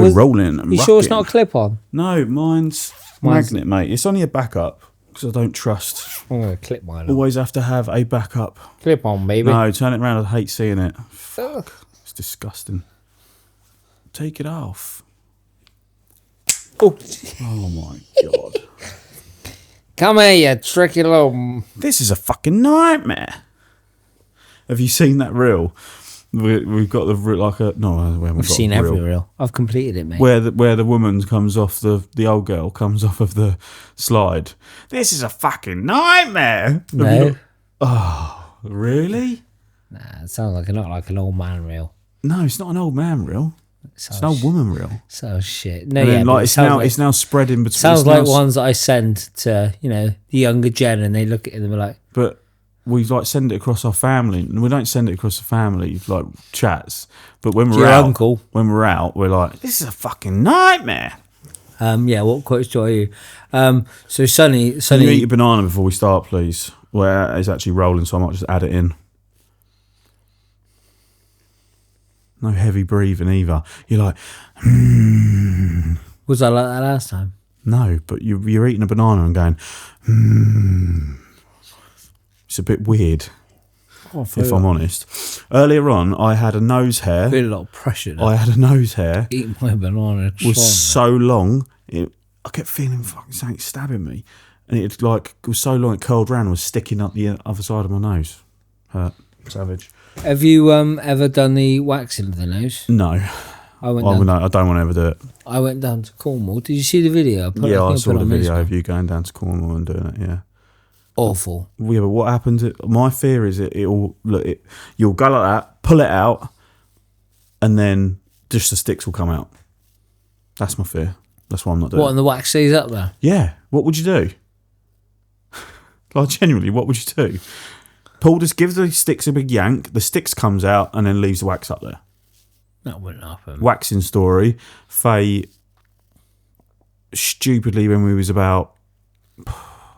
We're rolling and You sure it's not a clip-on? No, mine's magnet, mate. It's only a backup because I don't trust. I'm going to clip mine on. Always have to have a backup. Clip-on, baby. No, turn it around. I hate seeing it. Fuck. It's disgusting. Take it off. Oh my God. Come here, you tricky little... This is a fucking nightmare. Have you seen that reel? We've got the like a no. We haven't I've got seen a every reel. I've completed it, mate. Where the woman comes off the old girl comes off of the slide. This is a fucking nightmare. No. Oh, really? Nah, it sounds like not like an old man reel. No, it's not an old man reel. It's an old woman reel. So shit. No, and yeah. Like it's now spreading between. Sounds like ones that I send to the younger gen, and they look at it and they're like, but. We like send it across our family, and we don't send it across the family like chats. But when we're out, we're like, "This is a fucking nightmare." Yeah. What quotes do I use? So Sonny. Can you eat a banana before we start, please? Well, it's actually rolling, so I might just add it in. No heavy breathing either. You're like, Was I like that last time? No, but you're eating a banana and going, It's a bit weird, if I'm honest. Earlier on, I had a nose hair. Been a lot of pressure. I had a nose hair. Eating my banana. Was so long. I kept feeling fucking something stabbing me. And it was so long it curled round and was sticking up the other side of my nose. Hurt. Savage. Have you ever done the waxing of the nose? No. I don't want to ever do it. I went down to Cornwall. Did you see the video? I saw the video of you going down to Cornwall and doing it, yeah. Awful. Yeah, but what happens? My fear is you'll go like that, pull it out, and then just the sticks will come out. That's my fear. That's why I'm not doing it. What, and the wax stays up there? Yeah. What would you do? Like, genuinely, what would you do? Give the sticks a big yank, the sticks comes out, and then leaves the wax up there. That wouldn't happen. Waxing story. Faye, stupidly, when we was about...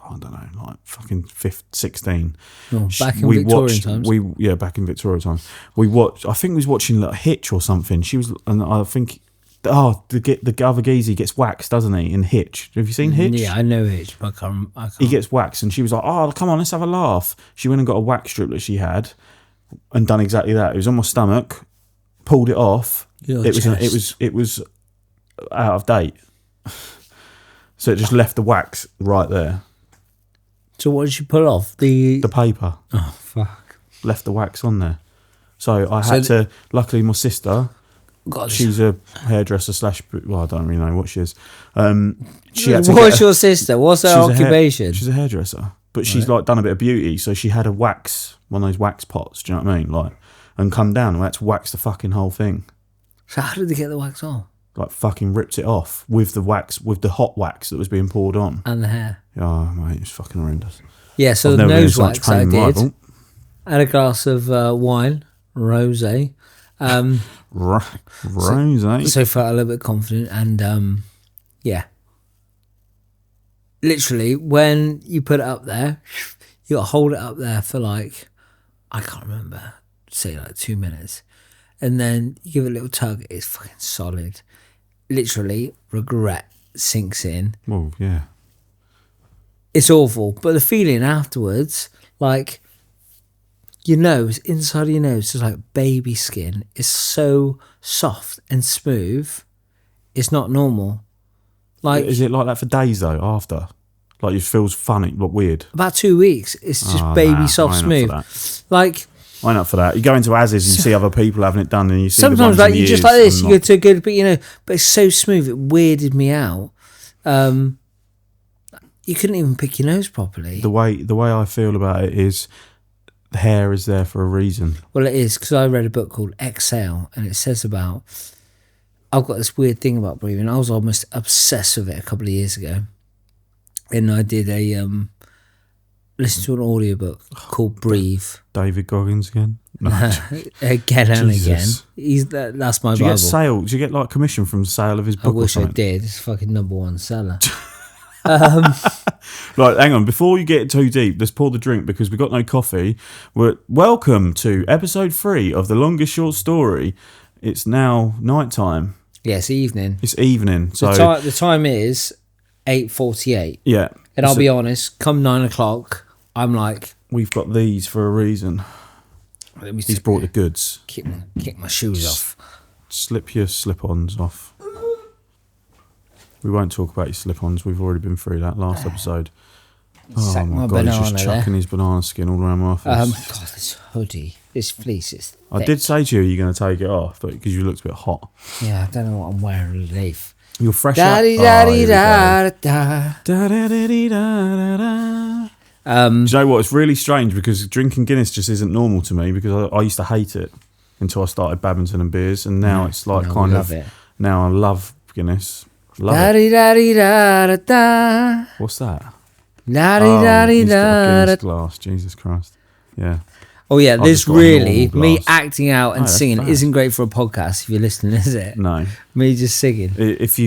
I don't know, like fucking 16. Oh, back in Victorian times. Back in Victorian times. I think we was watching like Hitch or something. She was, and I think, the other geezer gets waxed, doesn't he, in Hitch? Have you seen Hitch? Yeah, I know Hitch, but I can't. He gets waxed, and she was like, "Oh, come on, let's have a laugh." She went and got a wax strip that she had, and done exactly that. It was on my stomach, pulled it off. It was out of date, so it just left the wax right there. So what did you pull off? The paper. Oh, fuck. Left the wax on there. So I had to... Luckily, my sister, she's a hairdresser / well, I don't really know what she is. What's your sister? What's her occupation? She's a hairdresser. But she's like done a bit of beauty. So she had one of those wax pots, do you know what I mean? Like, and come down and I had to wax the fucking whole thing. So how did they get the wax on? Like fucking ripped it off with the wax, with the hot wax that was being poured on. And the hair. Oh, mate, it's fucking horrendous. Yeah, so the nose wax I did. Had a glass of wine, rosé. Rosé. So felt a little bit confident, and yeah. Literally, when you put it up there, you got to hold it up there for like, I can't remember, say like 2 minutes. And then you give it a little tug, it's fucking solid. Literally, regret sinks in. Well, yeah. It's awful. But the feeling afterwards, like, your nose, inside of your nose, is like baby skin. It's so soft and smooth. It's not normal. Like, is it like that for days though? After, like, it feels funny, but weird. About 2 weeks, it's just baby soft, smooth. Like, I'm not for that. You go into As's and you see other people having it done, and you see sometimes like you just like this. You go to a good, but but it's so smooth. It weirded me out. You couldn't even pick your nose properly. The way I feel about it is, the hair is there for a reason. Well, it is, because I read a book called Exhale, and it says about, I've got this weird thing about breathing. I was almost obsessed with it a couple of years ago, and I did listen to an audiobook called Breathe. David Goggins again? No. Again and again. That's my Bible. Do you get like commission from the sale of his book? I wish I did. It's fucking #1 seller. Right, hang on. Before you get too deep, let's pour the drink because we've got no coffee. Welcome to episode 3 of The Longest Short Story. It's now night time. Yeah, it's evening. It's evening. So the time is 8:48. Yeah. And I'll be honest, come 9 o'clock, I'm like... We've got these for a reason. He's brought the goods. Kick my shoes off. Slip your slip-ons off. We won't talk about your slip-ons. We've already been through that last episode. Oh my God, he's just chucking his banana skin all around my office. God, this hoodie, this fleece is thick. I did say to you, you're going to take it off, but because you looked a bit hot. Yeah, I don't know what I'm wearing underneath. You're fresh da up. da da da da Da da da da da. Do you know what? It's really strange because drinking Guinness just isn't normal to me because I used to hate it until I started Babington and beers, and now it's like kind of. Now I love Guinness. Love it. Da da da. What's that? He's got a Guinness glass. Jesus Christ. Yeah. Oh yeah, this really me acting out and singing isn't great for a podcast if you're listening, is it? No. Me just singing. If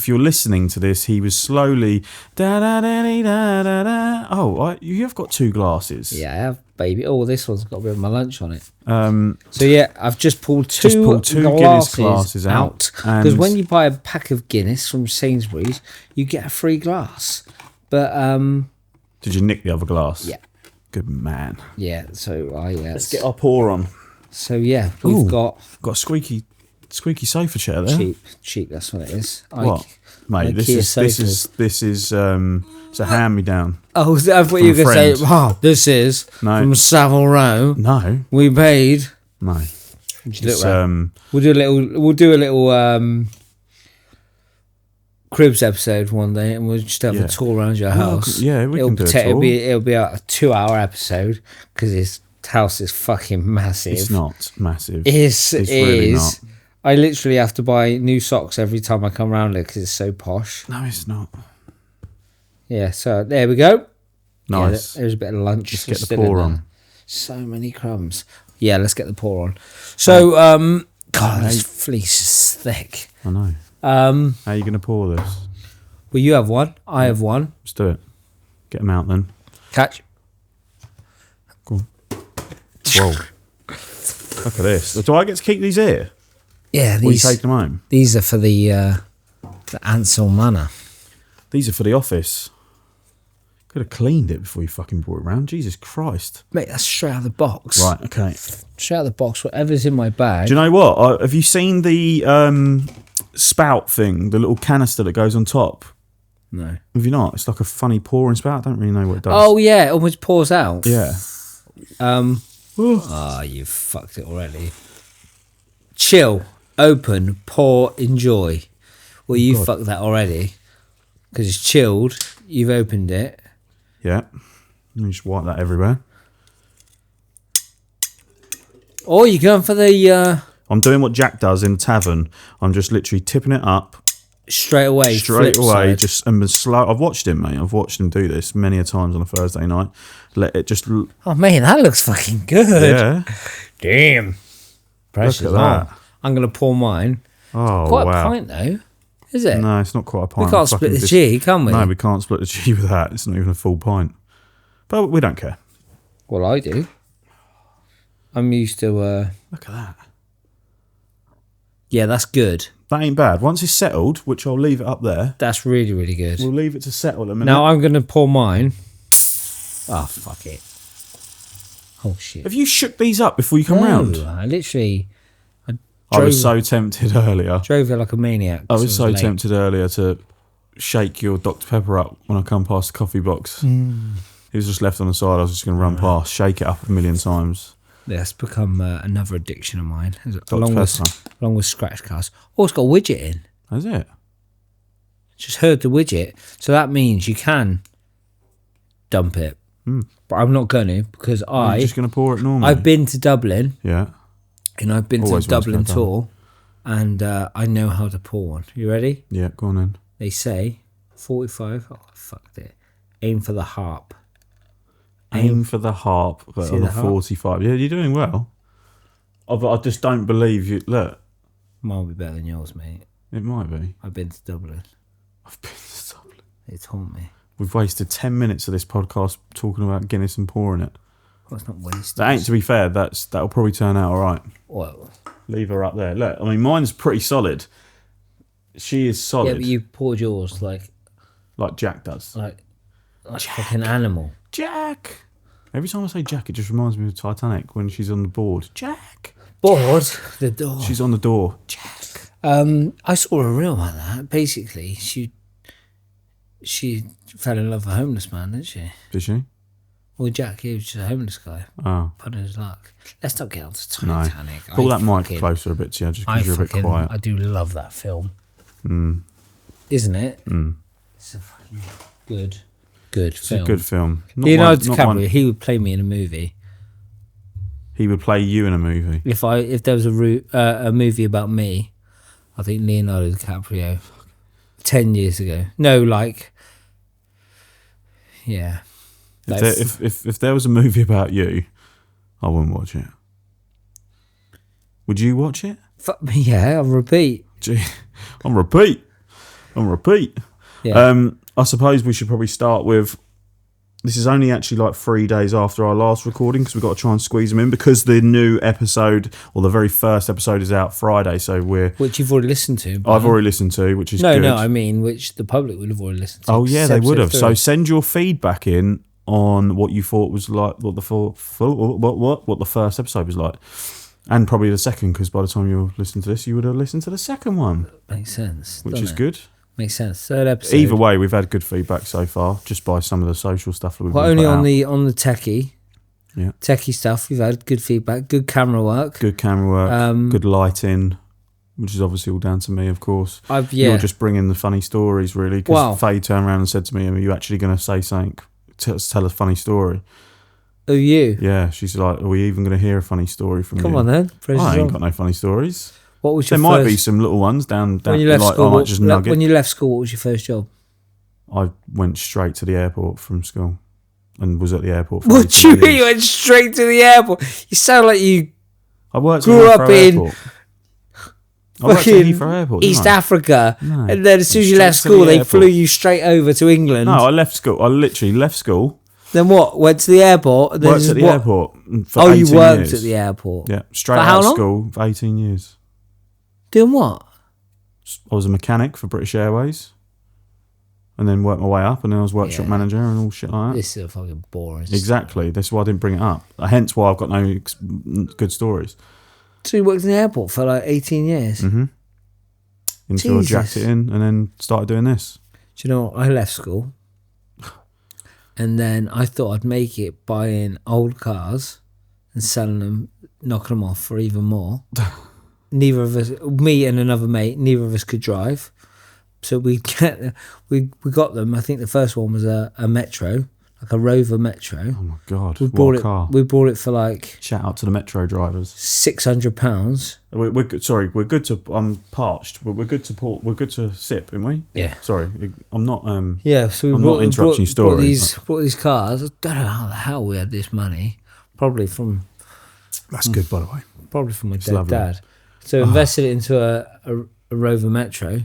you're listening to this, he was slowly da da da da da da. Oh, you have got 2 glasses. Yeah, I have, baby. Oh, this one's got a bit of my lunch on it. So yeah, I've just pulled two Guinness glasses out because when you buy a pack of Guinness from Sainsbury's, you get a free glass. But did you nick the other glass? Yeah. Good man. Yeah. So let's get our pour on. So yeah, we've got a squeaky sofa chair there. Cheap. That's what it is. What, mate? This is it's a hand me down. Oh, I thought you were going to say, "Oh, this is from Savile Row." No, we paid. No, we'll do a little Cribs episode one day, and we'll just have a tour around your house. Yeah, we can do a tour. It'll be a 2-hour episode because his house is fucking massive. It's not massive. It's really not. I literally have to buy new socks every time I come around there because it's so posh. No, it's not. Yeah, so there we go. Nice. Yeah, there's a bit of lunch. Just get the pour on. So many crumbs. Yeah, let's get the pour on. So, God, this fleece is thick. I know. How are you going to pour this? Well, you have one. I have one. Let's do it. Get them out then. Catch. Go on. Whoa. Look at this. Do I get to keep these here? Yeah, these. Or you take them home? These are for the Ansel Manor. These are for the office. Could have cleaned it before you fucking brought it around. Jesus Christ. Mate, that's straight out of the box. Right, okay. Straight out of the box. Whatever's in my bag. Do you know what? Have you seen the spout thing? The little canister that goes on top? No. Have you not? It's like a funny pouring spout. I don't really know what it does. Oh, yeah. It almost pours out. Yeah. You fucked it already. Chill. Open. Pour. Enjoy. Well, you fucked that already. Because it's chilled. You've opened it. Yeah. You just wipe that everywhere. Or you're going for the... I'm doing what Jack does in the tavern. I'm just literally tipping it up. Straight away. Just and slow. I've watched him, mate. I've watched him do this many a times on a Thursday night. Let it just... Oh, man, that looks fucking good. Yeah. Damn. Precious. Look at that. I'm going to pour mine. Oh, quite wow. a pint, though. Is it? No, it's not quite a pint. We can't split the G, can we? No, we can't split the G with that. It's not even a full pint. But we don't care. Well, I do. I'm used to... Look at that. Yeah, that's good. That ain't bad. Once it's settled, which I'll leave it up there. That's really, really good. We'll leave it to settle a minute. Now I'm going to pour mine. Oh, fuck it. Oh, shit. Have you shook these up before you come round? I literally... I was so tempted earlier. Drove it like a maniac. I was so tempted earlier to shake your Dr. Pepper up when I come past the coffee box. It was just left on the side. I was just going to run past, shake it up a million times. That's become another addiction of mine. Along with scratch cards. Oh, it's got a widget in. Has it? Just heard the widget. So that means you can dump it. But I'm not going to because I'm just going to pour it normally. I've been to Dublin. Yeah. And I've been to the Dublin tour, and I know how to pour one. You ready? Yeah, go on then. They say 45. Oh, fucked it. Aim for the harp. Aim for the harp, but on a 45. Yeah, you're doing well. I just don't believe you. Look. Mine will be better than yours, mate. It might be. I've been to Dublin. I've been to Dublin. They told me. We've wasted 10 minutes of this podcast talking about Guinness and pouring it. Well, it's not wasted. That ain't, to be fair, that'll probably turn out all right. Well, leave her up there. Look, I mean, mine's pretty solid. She is Yeah, solid. but you poured yours like Jack does. like a fucking animal. Jack. Every time I say Jack, it just reminds me of Titanic when she's on the board. Jack. Board the door. She's on the door. Jack. I saw a reel like that. Basically, she fell in love with a homeless man, didn't she? Did she? Well, Jack, he was just a homeless guy. Oh. Put in his luck. Let's not get on to Titanic. No. Pull that mic closer a bit to you, just because you're a bit quiet. I do love that film. Isn't it? It's a fucking good film. It's a good film. Leonardo DiCaprio, he would play me in a movie. He would play you in a movie. If there was a movie about me, I think Leonardo DiCaprio 10 years ago. No, like, yeah. If there was a movie about you, I wouldn't watch it. Would you watch it? Fuck me, yeah, on repeat. Gee, on repeat. Yeah. I suppose we should probably start with. This is only actually like 3 days after our last recording because we've got to try and squeeze them in because the new episode or the very first episode is out Friday. So which you've already listened to. I've already listened to, which is good. No, I mean which the public would have already listened to. Oh yeah, they would have. So send your feedback in on what you thought was like, what the first episode was like, and probably the second because by the time you listen to this, you would have listened to the second one. Makes sense. Which is good. Makes sense. Third episode. Either way, we've had good feedback so far, just by some of the social stuff that we've. Well, only on the techie. Yeah. Techie stuff. We've had good feedback. Good camera work. Good lighting, which is obviously all down to me, of course. You're just bringing the funny stories, really. Because Faye turned around and said to me, "Are you actually going to say something? Tell a funny story." Oh, you? Yeah. She's like, "Are we even going to hear a funny story from you?" Come on then. I ain't got no funny stories. What was your There might be some little ones down when you left like, school. I might just nugget. When you left school, what was your first job? I went straight to the airport from school and was at the airport for What do you mean you went straight to the airport? You sound like you grew up in Heathrow Airport, East Africa, No, and then as soon as you left school, they flew you straight over to England. No, I left school. I literally left school. Then what? Went to the airport. And then worked at the airport for 18 years. You worked at the airport? Yeah, straight out of school for 18 years. Doing what? I was a mechanic for British Airways. And then worked my way up, and then I was workshop manager and all shit like that. This is fucking boring. Exactly. That's why I didn't bring it up. Hence why I've got no good stories. So you worked in the airport for like 18 years? Mm-hmm. Until I jacked it in and then started doing this. Do you know what? I left school. And then I thought I'd make it buying old cars and selling them, knocking them off for even more. Neither of us, me and another mate, neither of us could drive. So we got them. I think the first one was a Metro, like a Rover Metro. Oh my God, what a car. We bought it for like... Shout out to the Metro drivers. £600. We're good, sorry, we're good to... I'm parched, but we're good to sip, aren't we? Yeah. Sorry, I'm not... yeah, so I'm not interrupting stories. Bought these cars. I don't know how the hell we had this money. Probably from... That's good, by the way. Probably from my dad. So invested it into a Rover Metro,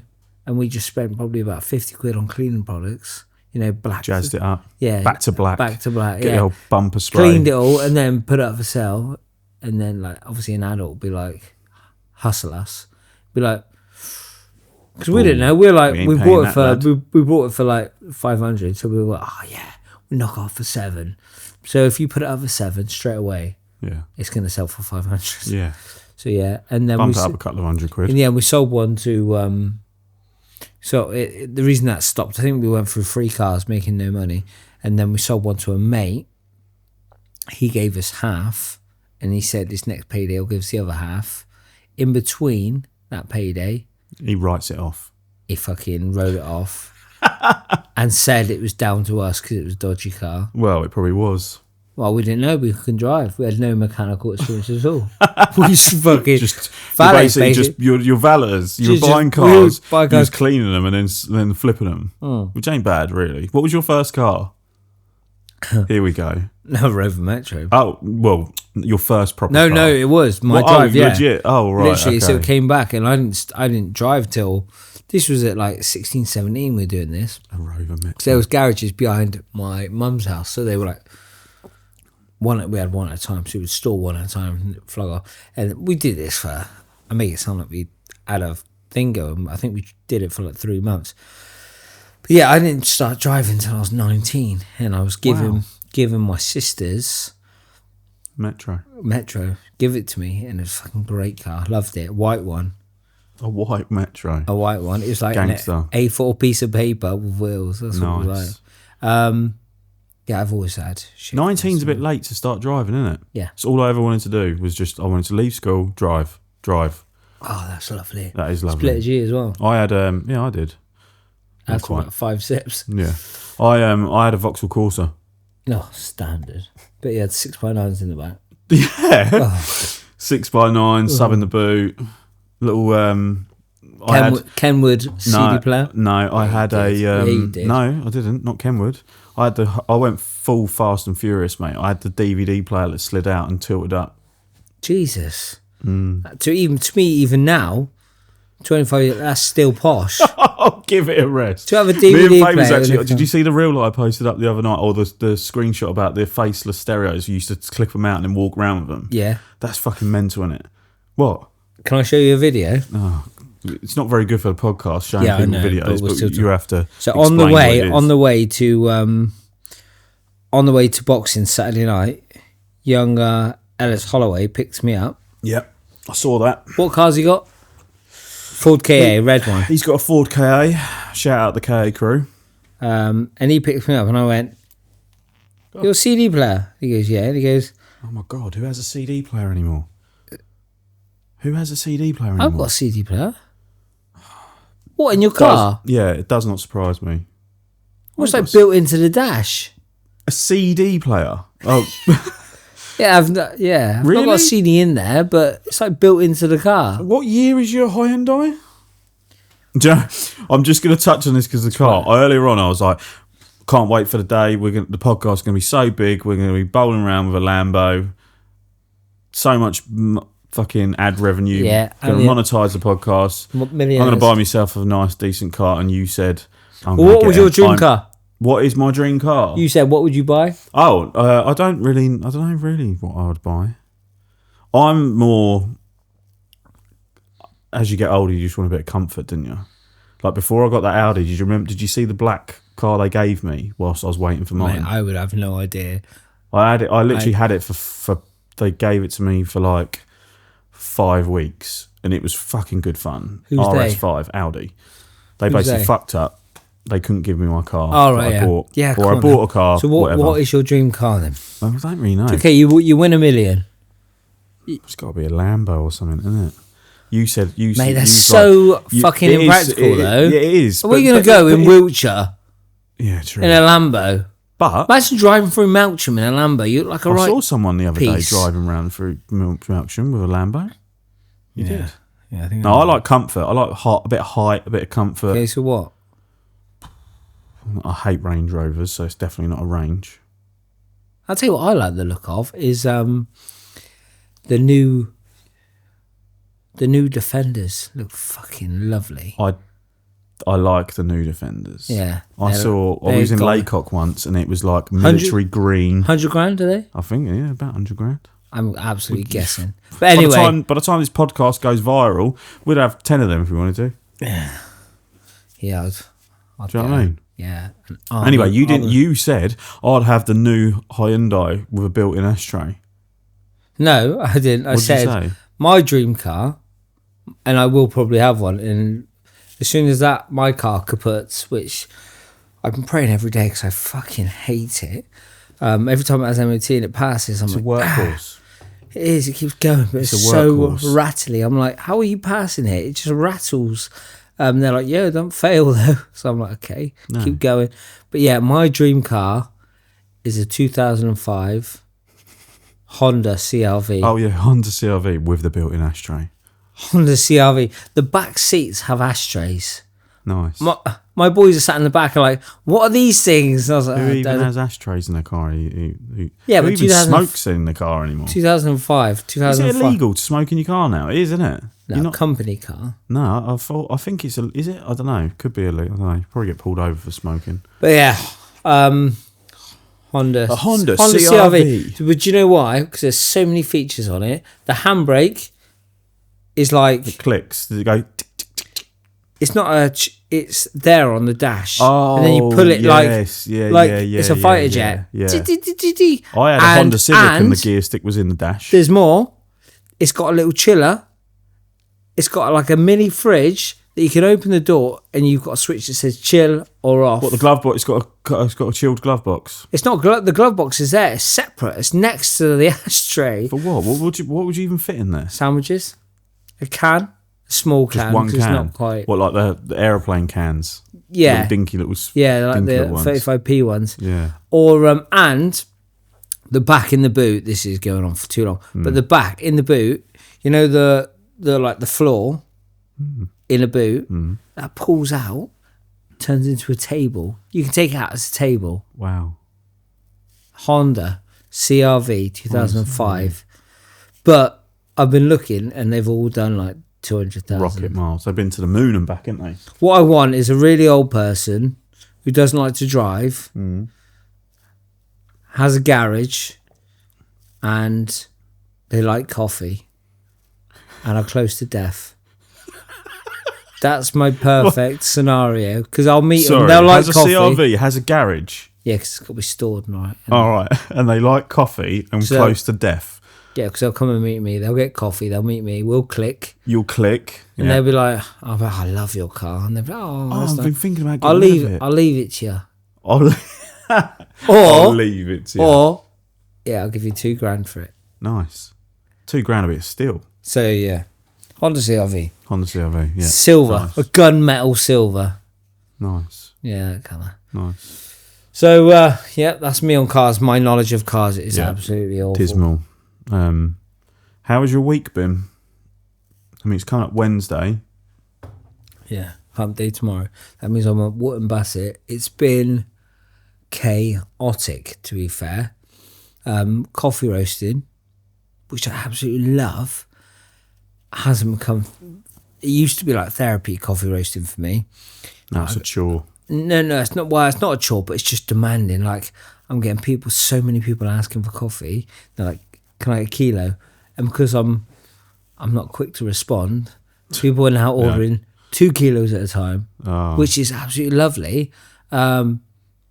and we just spent probably about 50 quid on cleaning products. You know, black. Jazzed it up. Yeah. Back to black. Get the old bumper spray. Cleaned it all and then put it up for sale. And then, like, obviously an adult would be like, hustle us. Be like, because we didn't know. We're like, we bought it for like 500. So we were like, oh yeah, we knock off for 7. So if you put it up for 7 straight away, it's going to sell for 500. Yeah. So yeah, and then bumped it up a couple of £100. In the end, we sold one to. The reason that stopped, I think we went through 3 cars making no money, and then we sold one to a mate. He gave us half, and he said this next payday he'll give us the other half. In between that payday, he writes it off. He fucking wrote it off, and said it was down to us because it was a dodgy car. Well, it probably was. Well, we didn't know we could drive. We had no mechanical experience at all. We just fucking just your valeters. You were buying cars, you was cleaning them and then flipping them, which ain't bad really. What was your first car? Here we go. No, Rover Metro. Oh well, your first proper. No, car. No, it was my drive. Yeah, legit. Oh right, literally. Okay. So it came back, and I didn't drive till this was at like 16, 17. We were doing this. A Rover Metro. So there was garages behind my mum's house, so they were like. We had one at a time, so we would store one at a time and flog off. And we did this for, I make it sound like we had a thing going. I think we did it for like 3 months. But yeah, I didn't start driving until I was 19, and I was giving my sisters Metro. Give it to me, and it was a fucking great car. Loved it. White one. A white Metro. A white one. It was like Gangster. an A4 piece of paper with wheels. That's what it was like. Yeah, I've always had shit. 19's a bit late to start driving, isn't it? Yeah. So all I ever wanted to do was I wanted to leave school, drive. Oh, that's lovely. That is lovely. Split a G as well. I had, I did. After about 5 sips. Yeah. I had a Vauxhall Corsa. No, standard. But he had 6x9s in the back. Yeah. 6x9, sub in the boot. Little, Kenwood CD player? No, I had a... you did. No, I didn't. Not Kenwood. I went full Fast and Furious, mate. I had the DVD player that slid out and tilted up. Jesus. To me, even now, 25, that's still posh. I'll give it a rest. To have a DVD player. Actually, did you see the reel that I posted up the other night, or the screenshot about the faceless stereos? You used to clip them out and then walk around with them. Yeah. That's fucking mental, isn't it? What? Can I show you a video? Oh, it's not very good for the podcast showing people videos, but you have to. So on the way to boxing Saturday night, young Ellis Holloway picked me up. Yep, I saw that. What car's he got? Ford KA, red one. He's got a Ford KA. Shout out the KA crew. And he picked me up, and I went, "You're a CD player?" He goes, "Yeah." And he goes, "Oh my god, who has a CD player anymore? Who has a CD player anymore?" I've got a CD player. What, in your car? It does not surprise me. What's like built into the dash? A CD player? Oh. Yeah, I've not got a CD in there, but it's like built into the car. What year is your Hyundai? I'm just going to touch on this because of the car. Earlier on, I was like, can't wait for the day. The podcast's going to be so big. We're going to be bowling around with a Lambo. So much fucking ad revenue. Yeah. Going to monetize the podcast. I'm going to buy myself a nice, decent car. And you said, what was your dream car? What is my dream car? You said, what would you buy? Oh, I don't know really what I would buy. I'm more, as you get older, you just want a bit of comfort, didn't you? Like before I got that Audi, did you see the black car they gave me whilst I was waiting for mine? Mate, I would have no idea. I literally had it for they gave it to me for like 5 weeks, and it was fucking good fun. Who's RS5 Audi. They basically fucked up. They couldn't give me my car. Oh, right, I bought. Yeah, or I bought a car. So what is your dream car then? I don't really know. Okay, you win $1 million. It's got to be a Lambo or something, isn't it? You said you. Mate, that's so fucking impractical, though. It is. Are we going to go in Wiltshire? Yeah, true. In a Lambo. But imagine driving through Melksham in a Lambo. You look like I saw someone the other day driving around through Melksham with a Lambo. You did. Yeah, I think. No, I like comfort. I like a bit of height, a bit of comfort. Okay, so what? I hate Range Rovers, so it's definitely not a Range. I'll tell you what I like the look of is the new Defenders look fucking lovely. I like the new Defenders. Yeah. I was in Laycock once and it was like military green. 100 grand, are they? I think, yeah, about 100 grand. I'm absolutely guessing. But anyway. By the time this podcast goes viral, we'd have 10 of them if we wanted to. Yeah. I'd do you know what I mean? Yeah. Anyway, you said I'd have the new Hyundai with a built-in ashtray. No, I didn't. I said my dream car, and I will probably have one. And as soon as my car kaputs, which I've been praying every day because I fucking hate it. Every time it has MOT and it passes, I'm like, it's a workhorse. It is. It keeps going, but it's so rattly. I'm like, how are you passing it? It just rattles. They're like, yo, don't fail though. So I'm like, okay, keep going. But yeah, my dream car is a 2005 Honda CRV. Oh yeah, Honda CRV with the built-in ashtray. Honda CRV. The back seats have ashtrays. Nice. My boys are sat in the back and like, what are these things? And I was like, who even has ashtrays in their car? Who but even smokes in the car anymore? 2005. Is it illegal to smoke in your car now? It is, isn't it? No, company car. No, I think it's is it? I don't know. Could be illegal. I don't know. You probably get pulled over for smoking. But yeah, Honda CRV. But do you know why? Because there's so many features on it. The handbrake is like it clicks. Does it go? Tick, tick, tick, tick? It's not it's there on the dash. Oh, and then you pull it yes. it's a fighter jet. Yeah. I I had a Honda Civic and the gear stick was in the dash. There's more. It's got a little chiller. It's got like a mini fridge that you can open the door and you've got a switch that says chill or off. What, the glove box? It's got a chilled glove box. It's not the glove box is there. It's separate. It's next to the ashtray. For what? What would you even fit in there? Sandwiches. A can. A small can. Just one can. It's not quite. What, like the aeroplane cans? Yeah. Little dinky little. Yeah, like the ones. 35p ones. Yeah. Or and the back in the boot. This is going on for too long. But the back in the boot. You know the like the floor in a boot that pulls out, turns into a table. You can take it out as a table. Wow. Honda CRV 2005. But I've been looking and they've all done like 200,000 rocket miles. They've been to the moon and back, haven't they? What I want is a really old person who doesn't like to drive, has a garage, and they like coffee and are close to death. That's my perfect scenario because I'll meet them. They'll like coffee. Has a CRV, has a garage. Yeah, because it's got to be stored right. All right, and they like coffee and close to death. Yeah, because they'll come and meet me. They'll get coffee. They'll meet me. We'll click. You'll click, and they'll be like, "Oh, I love your car." And they'll be like, I've been thinking about I'll getting rid of it. I'll leave it to you. I'll leave it to you. Or I'll give you $2,000 for it. Nice. $2,000 a bit of steel. So yeah, Honda CRV. Honda CRV, yeah. Silver, nice. a gunmetal silver. Nice. Yeah, that colour. Nice. So that's me on cars. My knowledge of cars is absolutely awful. Dismal. How has your week been? I mean, it's coming up Wednesday. Yeah, hump day tomorrow. That means I'm at Wootton Bassett. It's been chaotic, to be fair. Coffee roasting, which I absolutely love, hasn't become... It used to be like therapy, coffee roasting for me. No, it's a chore. No, it's not. Well, it's not a chore, but it's just demanding. Like, I'm getting so many people asking for coffee. They're like, "Can I get a kilo?" And because I'm not quick to respond, people are now ordering 2 kilos at a time, which is absolutely lovely. But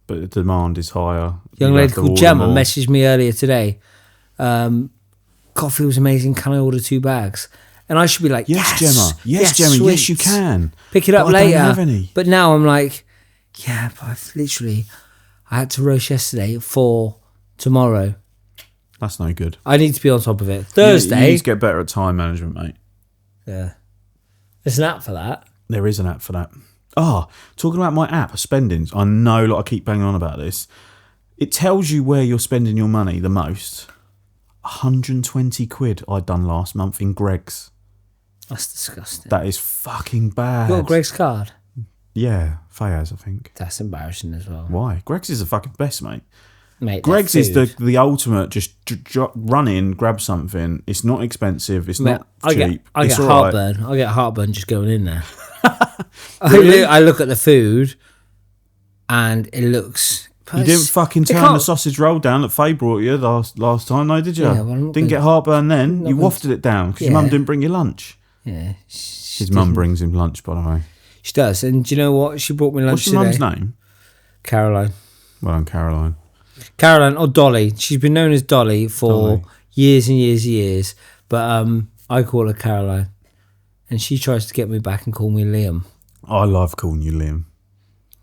the demand is higher. Young lady called Gemma messaged me earlier today. Coffee was amazing. Can I order 2 bags? And I should be like, yes, Gemma. Yes, Gemma. Sweet. Yes, you can. Pick it up later. I don't have any. But now I'm like, yeah, but I had to roast yesterday for tomorrow. That's no good. I need to be on top of it. Thursday. You need to get better at time management, mate. Yeah. There's an app for that. There is an app for that. Talking about my app, Spendings. I know, I keep banging on about this. It tells you where you're spending your money the most. 120 quid I'd done last month in Greg's. That's disgusting. That is fucking bad. You got Greg's card? Yeah, Fayaz, I think. That's embarrassing as well. Why? Greg's is the fucking best, mate. Greg's is the ultimate. Just run in, grab something. It's not expensive. It's not cheap. I get heartburn. Right. I get heartburn just going in there. Really? I look at the food, and it looks. You didn't fucking turn the sausage roll down that Faye brought you last time, though, did you? Yeah, well, didn't get heartburn then. You wafted it down because your mum didn't bring you lunch. Yeah. His mum brings him lunch, by the way. She does. And do you know what? She brought me lunch today. What's your mum's name? Caroline. Well done, Caroline. Caroline or Dolly. She's been known as Dolly for years and years and years. But I call her Caroline. And she tries to get me back and call me Liam. I love calling you Liam.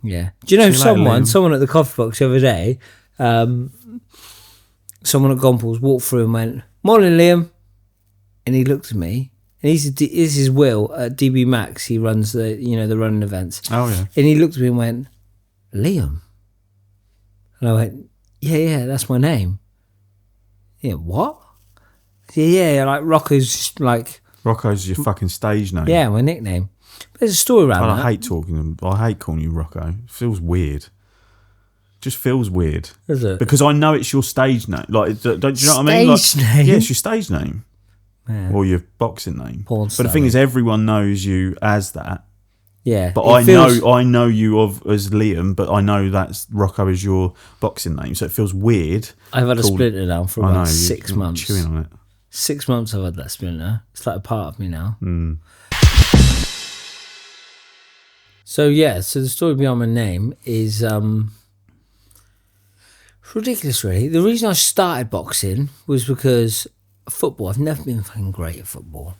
Yeah. Do you know someone at the coffee box the other day, someone at Gompels walked through and went, "Morning, Liam." And he looked at me. And this is Will at DB Max. He runs the running events. Oh, yeah. And he looked at me and went, "Liam?" And I went, yeah, that's my name. Yeah, what? Yeah, like Rocco's Rocco's your fucking stage name. Yeah, my nickname. There's a story around that. I hate calling you Rocco. It feels weird. Just feels weird. Is it? Because I know it's your stage name. Like, don't you know what I mean? Stage name? Yeah, it's your stage name. Yeah. Or your boxing name. But the thing is, everyone knows you as that. Yeah. But I know you as Liam, but I know that's Rocco is your boxing name. So it feels weird. I've had a splinter now for about 6 months. Chewing on it. 6 months I've had that splinter. It's like a part of me now. So the story behind my name is ridiculous, really. The reason I started boxing was because football. I've never been fucking great at football.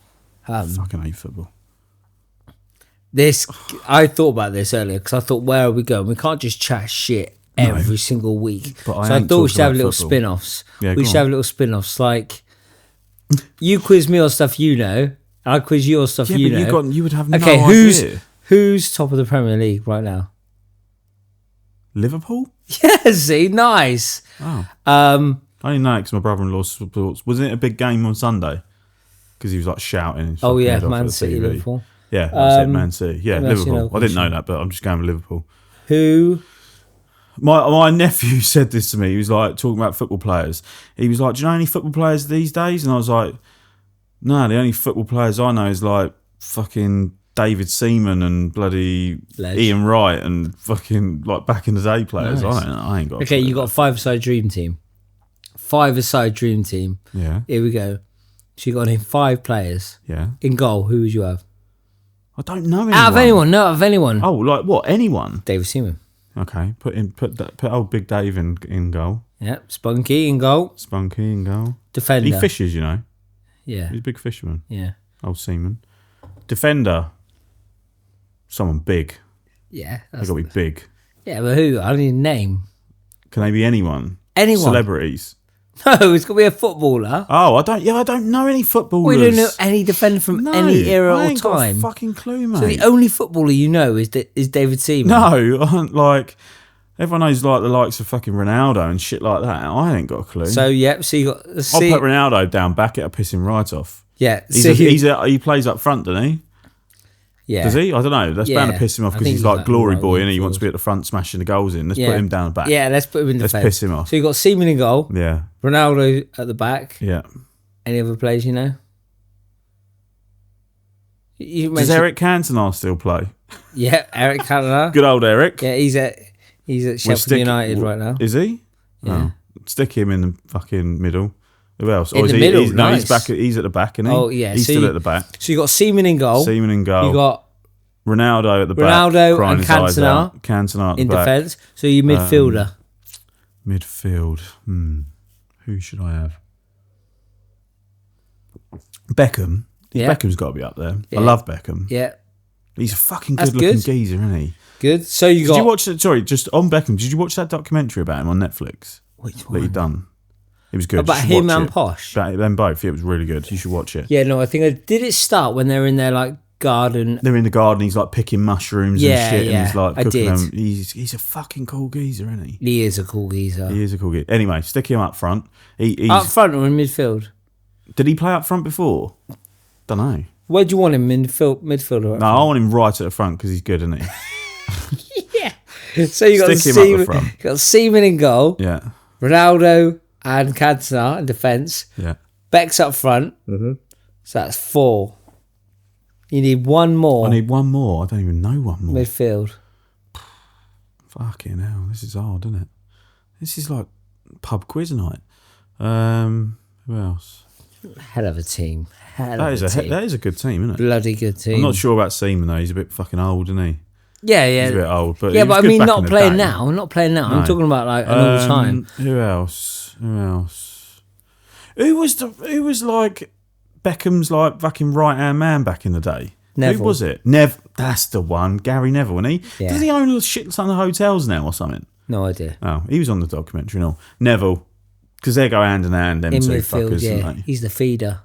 Fucking hate football. I thought about this earlier because I thought, where are we going? We can't just chat shit every single week. But so I thought we should have little spin-offs. We should have little spin-offs. Like, you quiz me on stuff you know, I quiz you on stuff you know. You would have no idea. Who's top of the Premier League right now? Liverpool? Yeah, see, nice. Oh. I only know because my brother-in-law supports. Wasn't it a big game on Sunday? Because he was like shouting. Oh yeah, Man City, Liverpool. Yeah, I said Man City. Yeah, Liverpool. I didn't know that, but I'm just going with Liverpool. Who? My nephew said this to me. He was like talking about football players. He was like, "Do you know any football players these days?" And I was like, "No, the only football players I know is like fucking David Seaman and bloody Ian Wright and fucking like back in the day players." Nice. I ain't got. Okay, you got a five-a-side dream team. Five-a-side dream team. Yeah. Here we go. So you got in 5 players. Yeah. In goal, who would you have? I don't know anyone. Out of anyone? No, out of anyone. Oh, like what? Anyone? David Seaman. Okay, put old Big Dave in goal. Yep, Spunky in goal. Spunky in goal. Defender. He fishes, you know. Yeah. He's a big fisherman. Yeah. Old seaman. Defender. Someone big. Yeah. They got to be big. Yeah, but who? I need a name. Can they be anyone? Anyone. Celebrities. No, it's got to be a footballer. Oh, I don't know any footballers. We don't know any defender from any era or time. Got a fucking clue, mate. So the only footballer you know is David Seaman. No, like everyone knows like the likes of fucking Ronaldo and shit like that. I ain't got a clue. So so you got. I'll put Ronaldo down back. It'll piss him right off. Yeah, he plays up front, doesn't he? Yeah. Does he? I don't know. That's bound to piss him off because he's like glory boy and he wants to be at the front smashing the goals in. Let's put him down the back. Yeah, let's put him in the defence. Let's piss him off. So you got Seaman in goal. Yeah. Ronaldo at the back. Yeah. Any other players you know? Does Eric Cantona still play? Yeah, Eric Cantona. Good old Eric. Yeah, he's at Sheffield United right now. Is he? Yeah. Oh, stick him in the fucking middle. Who else? In the middle. No, he's back. He's at the back, isn't he? Oh yeah, he's still at the back. So you got Seaman in goal. Seaman in goal. You got Ronaldo at the back. Ronaldo and Cantona. Cantona at the in back. defence. So you midfielder. Midfield. Who should I have? Beckham. Yeah. Beckham's got to be up there. Yeah. I love Beckham. Yeah. He's a fucking good-looking geezer, isn't he? Good. So you got. Did you watch that? Sorry, just on Beckham. Did you watch that documentary about him on Netflix? Which one? That he done. It was good. About him and Posh. About them both. Yeah, it was really good. You should watch it. Yeah, no, I think did it start when they're in their like garden? They're in the garden. He's like picking mushrooms and shit, and he's like cooking them. He's a fucking cool geezer, isn't he? He is a cool geezer. He is a cool geezer. Anyway, stick him up front. He's, up front or in midfield? Did he play up front before? Don't know. Where do you want him? Midfielder? No, I want him right at the front because he's good, isn't he? Yeah. So you got Seaman in goal. Yeah. Ronaldo and Cantona in defence. Yeah. Beck's up front. Mm-hmm. So that's 4. You need one more. I need one more. I don't even know one more. Midfield. Fucking hell. This is hard, isn't it? This is like pub quiz night. Who else? Hell of a team. That is a good team, isn't it? Bloody good team. I'm not sure about Seaman though. He's a bit fucking old, isn't he? Yeah. He's a bit old, but I mean, not playing now. I'm not playing now. No. I'm talking about like an all time. Who else? Who was like Beckham's like fucking right hand man back in the day? Neville. Who was it? That's the one. Gary Neville, wasn't he? Yeah. Does he own shit ton of hotels now or something? No idea. Oh, he was on the documentary and all. Neville. Because they go hand in hand, them in two midfield, fuckers, yeah. He's the feeder.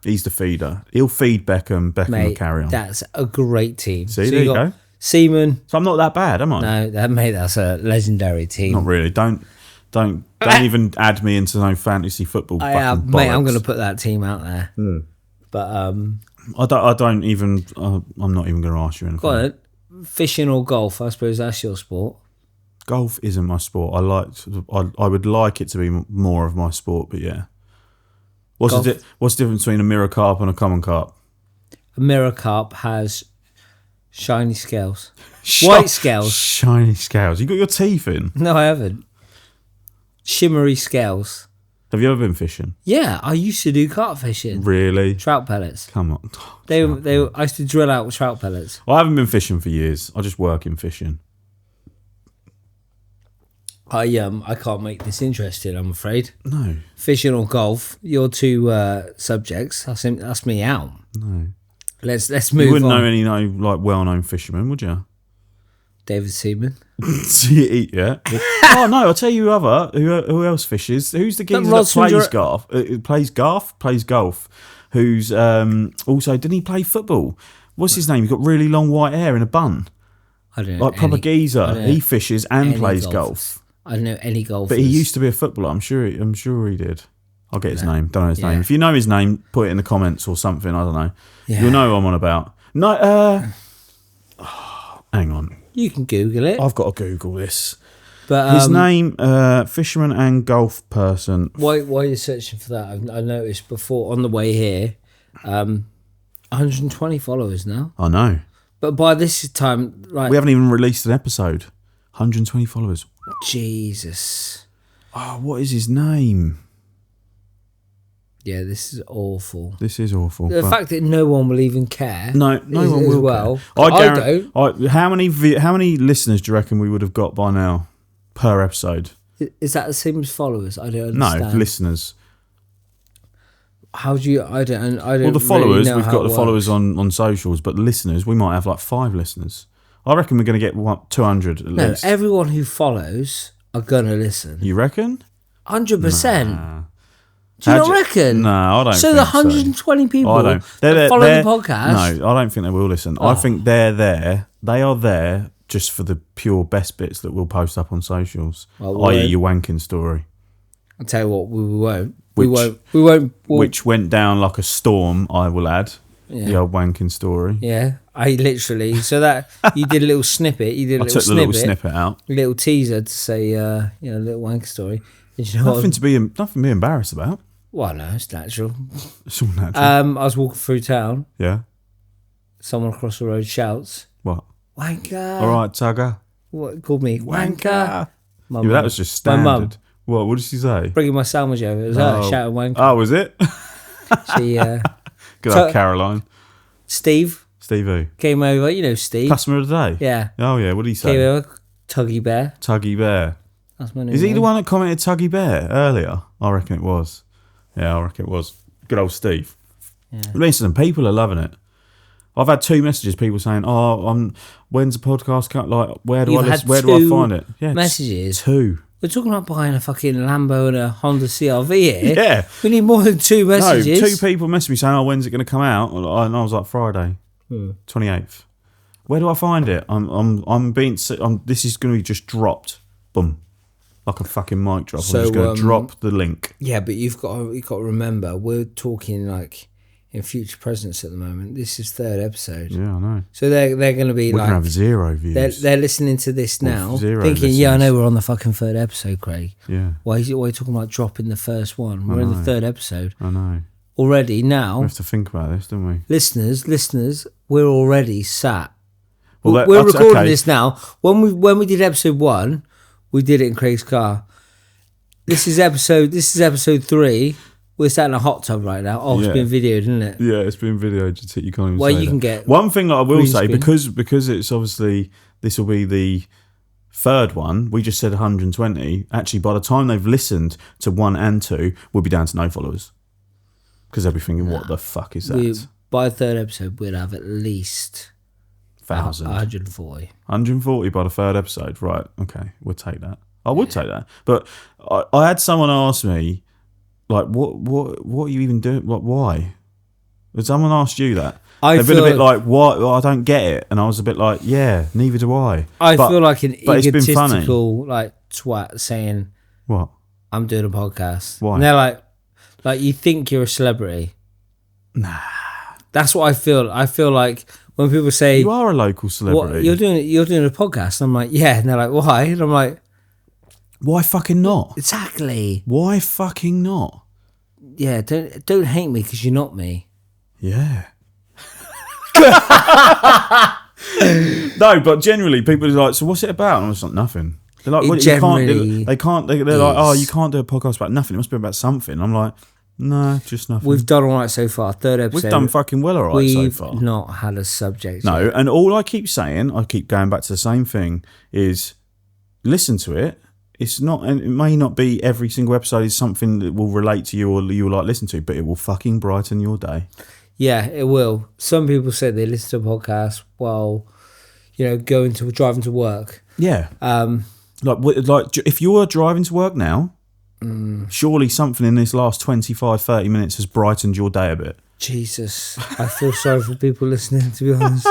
He'll feed Beckham. Beckham will carry on. That's a great team. See, so there you go. Seaman. So I'm not that bad, am I? No, that's a legendary team. Not really. Don't even add me into no fantasy football. Fucking mate, I'm going to put that team out there. But I don't even. I'm not even going to ask you anything. Go on. Fishing or golf? I suppose that's your sport. Golf isn't my sport. I would like it to be more of my sport, but yeah. What's the difference between a mirror carp and a common carp? A mirror carp has shiny scales. White scales. Shiny scales. You got your teeth in? No, I haven't. Shimmery scales. Have you ever been fishing? Yeah, I used to do carp fishing. Really? Trout pellets. Come on. I used to drill out with trout pellets. I haven't been fishing for years. I just work in fishing. I can't make this interesting, I'm afraid. No. Fishing or golf, your two subjects. That's me out. No. Let's move on. You wouldn't know any like well-known fishermen, would you? David Seaman. Yeah. Oh no! I'll tell you who else fishes. Who's the geezer that plays golf? Plays golf. Who's also didn't he play football? What's his name? He's got really long white hair in a bun. I don't know. Like proper geezer. He fishes and plays golf. I don't know any golfers. But he used to be a footballer. I'm sure he did. I'll get his name. Don't know his name. If you know his name, put it in the comments or something. I don't know. Yeah. You'll know who I'm on about. No. Hang on. You can Google it. I've got to Google this. But his name, fisherman and golf person. While you're searching for that, I noticed before on the way here, 120 followers now. I know. But by this time, like we haven't even released an episode. 120 followers. Jesus. Oh, what is his name? Yeah, this is awful. This is awful. The fact that no one will even care. No one will. Well, I don't. How many listeners do you reckon we would have got by now per episode? Is that the same as followers? I don't understand. No, listeners. How do you? I don't. Well, the followers, we've got the followers on socials, but the listeners, we might have like 5 listeners. I reckon we're going to get 200 at least. No, everyone who follows are going to listen. You reckon? 100%. Do you not reckon? No, I don't. So the 120 people that follow the podcast. No, I don't think they will listen. I think they're there. They are there just for the pure best bits that we'll post up on socials, i.e. your wanking story. I'll tell you what, we won't. We won't. Which went down like a storm, I will add. Yeah. The old wanking story. Yeah, I literally. So that you did a little snippet. You did a little snippet out. A little teaser to say, a little wanking story. You know nothing to be embarrassed about. Well, no, it's natural. It's all natural. I was walking through town. Yeah. Someone across the road shouts, "What? Wanker!" All right, Tugger. What called me wanker? That was just standard. My mum. What did she say? Bringing my sandwich over. It was her shouting wanker. Oh, was it? She. Good old Caroline. Steve who? Came over. You know Steve. Customer of the day. Yeah. Oh yeah. What did he say? Came over. Tuggy Bear. That's my name. Is he the one that commented Tuggy Bear earlier? I reckon it was. Yeah, I reckon it was. Good old Steve. Yeah. Listen, people are loving it. I've had 2 messages, people saying, when's the podcast cut? Like, where do I find it? Yeah, messages. 2. We're talking about buying a fucking Lambo and a Honda CRV here. Yeah. We need more than 2 messages. No, 2 people messaged me saying, when's it going to come out? And I was like, Friday, 28th. Where do I find it? This is going to be just dropped. Boom. Like a fucking mic drop. So, I'm just going to drop the link. Yeah, but you've got to remember, we're talking like in future presence at the moment. This is 3rd episode. Yeah, I know. So they're going to be we're going to have 0 views. They're listening to this now, thinking, listens. I know we're on the fucking 3rd episode, Craig. Yeah. Why are you talking about dropping the first one? We're in the 3rd episode. I know. Already now. We have to think about this, don't we? Listeners, we're already sat. We're recording this now. When we did episode 1, we did it in Craig's car. This is episode 3. We're sat in a hot tub right now. Oh, it's been videoed, isn't it? Yeah, it's been videoed. You can't even well, say you that. can get one thing that I will say, screen. because it's obviously, this will be the 3rd one. We just said 120. Actually, by the time they've listened to 1 and 2, we'll be down to no followers. Because they'll be thinking, what the fuck is that? By the 3rd episode, we'd have at least 1,000. 140. 140 by the 3rd episode. Right, okay, we'll take that. I would take that. But I had someone ask me, like, what are you even doing? Like, why? Did someone ask you that? They've been a bit like, what? Well, I don't get it. And I was a bit like, yeah, neither do I. I feel like an egotistical like twat saying, what? I'm doing a podcast. Why? And they're like you think you're a celebrity. Nah. That's what I feel. I feel like when people say you are a local celebrity. You're doing a podcast. And I'm like, yeah. And they're like, why? And I'm like, why fucking not? Exactly. Why fucking not? Yeah, don't hate me because you're not me. Yeah. No, but generally people are like, so what's it about? And I was like, nothing. They're like, well, you can't. They can't. They're like, oh, you can't do a podcast about nothing. It must be about something. I'm like, no, just nothing. We've done all right so far. Third episode. We've done fucking well all right so far. We've not had a subject. No, yet. and all I keep saying, I keep going back to the same thing, is listen to it. It's not, and it may not be every single episode is something that will relate to you or you will like listen to, but it will fucking brighten your day. Yeah, it will. Some people say they listen to a podcast while, driving to work. Yeah. Like if you're driving to work now, surely something in this last 25, 30 minutes has brightened your day a bit. Jesus, I feel sorry for people listening, to be honest.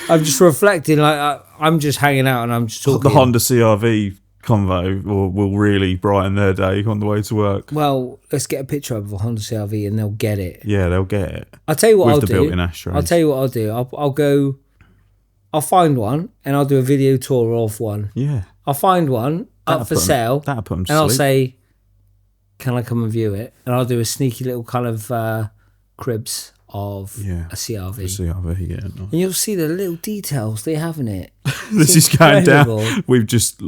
I'm just reflecting, like I'm just hanging out and I'm just talking. The Honda CRV convo will really brighten their day on the way to work. Well, let's get a picture of a Honda CRV and they'll get it. Yeah, they'll get it. I'll tell you what I'll do. With the built-in ashtrays. I'll tell you what I'll do. I'll find one and I'll do a video tour of one. Yeah. I'll find one up for sale. That'll put them to sleep. And I'll say, can I come and view it? And I'll do a sneaky little kind of cribs of a CRV. A CRV, yeah. Nice. And you'll see the little details they have in it. This is going down. We've just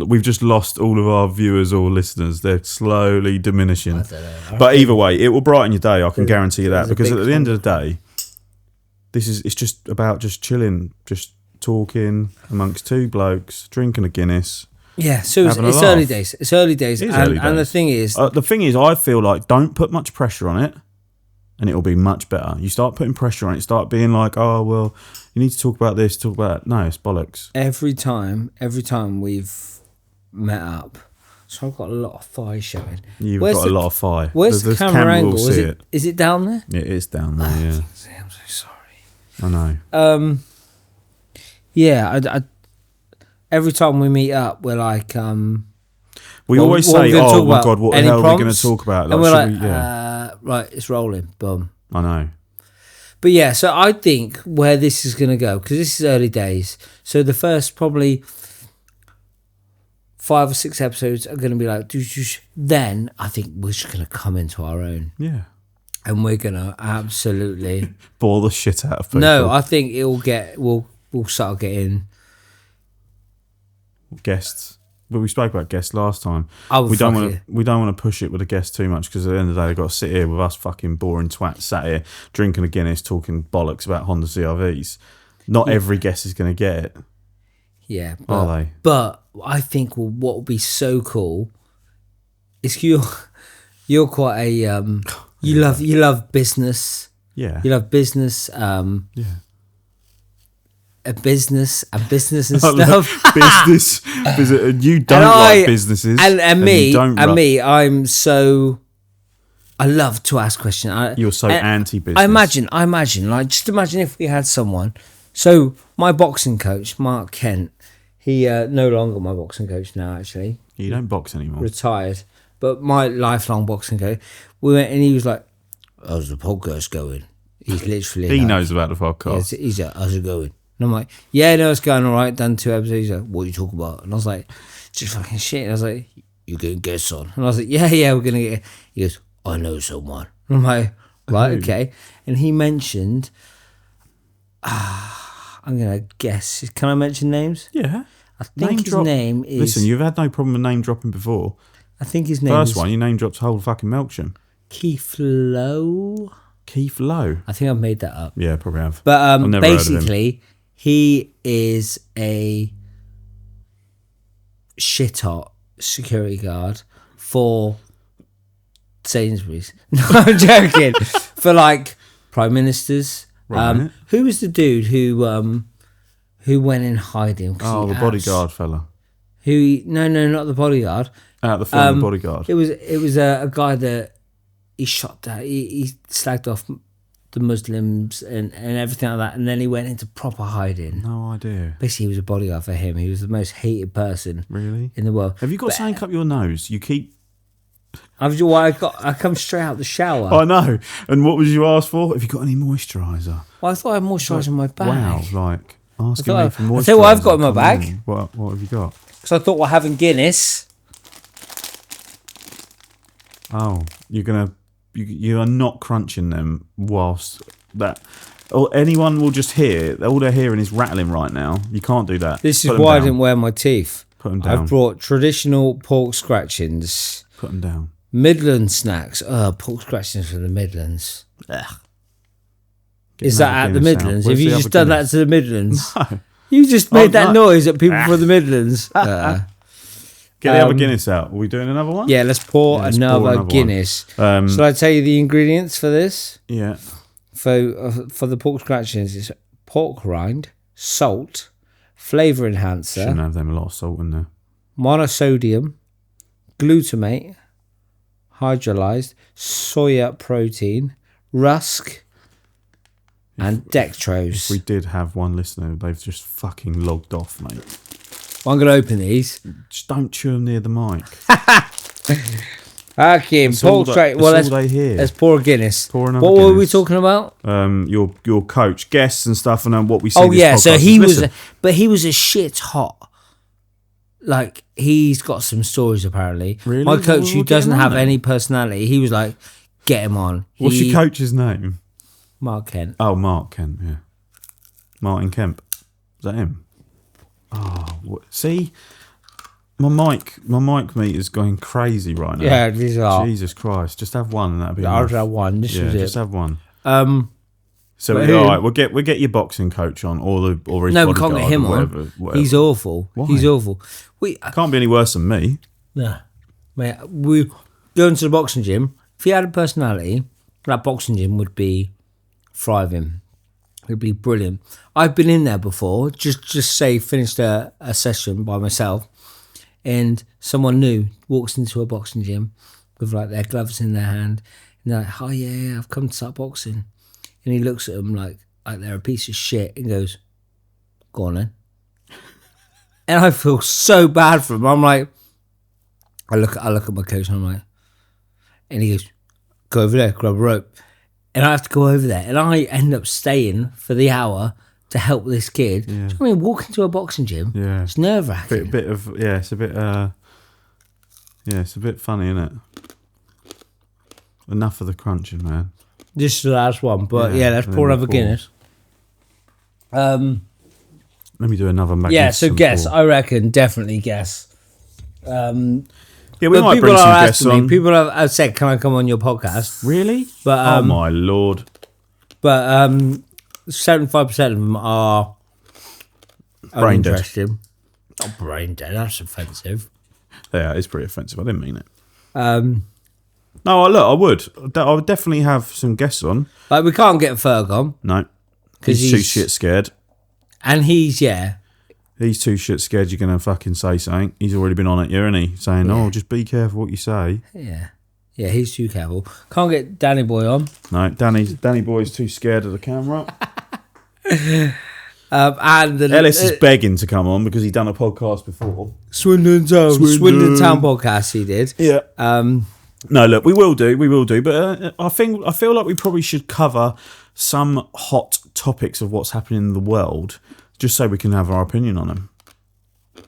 lost all of our viewers or listeners. They're slowly diminishing. I don't know. But either way, it will brighten your day. I can guarantee you that, because at the end of the day, it's just about just chilling, just talking amongst two blokes, drinking a Guinness. Yeah, so it's early days. It's early days. And the thing is, I feel like don't put much pressure on it, and it'll be much better. You start putting pressure on it, start being like, oh well, you need to talk about this, talk about that. No, it's bollocks. Every time we've met up, so I've got a lot of thigh showing. You've got a lot of thigh. Where's the camera angle? Is it down there? It is down there. Yeah. I'm so sorry. I know. Yeah. I every time we meet up, we're like, we always say, "Oh my god, what the hell are we going to talk about?" Like, and we're like, right, it's rolling, boom. I know. But yeah, so I think where this is going to go, because this is early days, so the first probably 5 or 6 episodes are going to be like, then I think we're just going to come into our own. Yeah. And we're going to absolutely bore the shit out of people. No, I think we'll start getting guests. Well, we spoke about guests last time. We don't want to push it with a guest too much, because at the end of the day, they've got to sit here with us fucking boring twats sat here drinking a Guinness, talking bollocks about Honda CRVs. Not every guest is going to get it. Yeah, are they? But I think what would be so cool is you're quite a you love business. Yeah, you love business. Yeah. A business and stuff. Business. You don't like businesses. And me, I'm so... I love to ask questions. You're so anti-business. I imagine, like, just imagine if we had someone. So, my boxing coach, Mark Kent, he no longer my boxing coach now, actually. You don't box anymore. Retired. But my lifelong boxing coach, we went and he was like, how's the podcast going? He's literally... He knows about the podcast. He's like, how's it going? And I'm like, yeah, no, it's going all right. Done 2 episodes. He's like, what are you talking about? And I was like, just fucking shit. And I was like, you're getting guests on. And I was like, yeah, we're going to get... He goes, I know someone. And I'm like, right, okay. And he mentioned, I'm going to guess. Can I mention names? Yeah. I think his name is... Listen, you've had no problem with name dropping before. I think his name is... First one, you name dropped whole fucking Melksham. Keith Lowe? Keith Lowe? I think I've made that up. Yeah, probably have. But basically... He is a shit-hot security guard for Sainsbury's. No, I'm joking. For like prime ministers. Right. Who was the dude who went in hiding? Oh, the bodyguard fella. No, not the bodyguard. The film The Bodyguard. It was a guy that he shot down. He slagged off the Muslims and everything like that, and then he went into proper hiding. No idea. Basically, he was a bodyguard for him. He was the most hated person in the world. Have you got something up your nose? You keep... I come straight out the shower. I know. And what would you ask for? Have you got any moisturiser? Well, I thought I had moisturiser in my bag. Wow, like asking me for moisturiser. I'll tell you what I've got in my bag. What have you got? Because I thought we're having Guinness. Oh, you are not crunching them whilst that, or anyone will just hear. All they're hearing is rattling right now. You can't do that. This is why I didn't wear my teeth. Put them down. I've brought traditional pork scratchings. Put them down. Midland snacks. Pork scratchings from the Midlands. Ugh. Is that at the Midlands? Have you just done that to the Midlands? No. You just made that noise at people from the Midlands. Get the other Guinness out. Are we doing another one? Yeah, let's pour another Guinness. Shall I tell you the ingredients for this? Yeah. For the pork scratchings, it's pork rind, salt, flavour enhancer. Shouldn't have them a lot of salt in there. Monosodium, glutamate, hydrolyzed, soya protein, rusk, and dextrose. If we did have one listener, they've just fucking logged off, mate. Well, I'm going to open these. Just don't chew them near the mic. Okay, pork straight. Well, let's pour a Guinness. Pour another what Guinness. were we talking about? Your coach, guests and stuff, and what we see. Oh yeah, so he was, but he was a shit hot. Like, he's got some stories apparently. Really? My coach, who doesn't have any personality, he was like, "Get him on." What's your coach's name? Mark Kent. Oh, Mark Kent. Yeah, Martin Kemp. Is that him? Oh, see. My mic meter's going crazy right now. Yeah, these are. Jesus Christ! Just have one, and that'd be. I'll have one. This is it. Just have one. So but all right, we'll get your boxing coach on, or his no, we can't get him whatever. on. He's awful. Why? He's awful. Can't be any worse than me. No, mate. We go into the boxing gym. If he had a personality, that boxing gym would be thriving. It'd be brilliant. I've been in there before. Just say finished a session by myself. And someone new walks into a boxing gym with like their gloves in their hand, and they're like, "Oh yeah, I've come to start boxing." And he looks at them like they're a piece of shit and goes, "Go on then." And I feel so bad for him. I'm like, I look at my coach and I'm like, and he goes, "Go over there, grab a rope," and I have to go over there, and I end up staying for the hour to help this kid. Yeah. Do you know what I mean? Walk into a boxing gym. Yeah. It's nerve wracking. It's a bit funny, isn't it? Enough of the crunching, man. This is the last one, but let's pour another Guinness. Let me do another magnificent. Yeah, so guess. Pour. I reckon, definitely guess. Yeah, we might bring some guests on. People have said, "Can I come on your podcast?" Really? But oh my lord! But 75% of them are brain dead. Interesting. Not brain dead. That's offensive. Yeah, it's pretty offensive. I didn't mean it. No, look, I would definitely have some guests on. Like, we can't get Ferg on. No, because he's too shit scared. And he's too shit scared. You're gonna fucking say something. He's already been on it, isn't he? Saying, "Oh, just be careful what you say." Yeah, he's too careful. Can't get Danny Boy on. No, Danny Boy's too scared of the camera. And Ellis is begging to come on because he'd done a podcast before. Swindon Town podcast he did. Yeah. No, look, we will do. But I feel like we probably should cover some hot topics of what's happening in the world, just so we can have our opinion on them.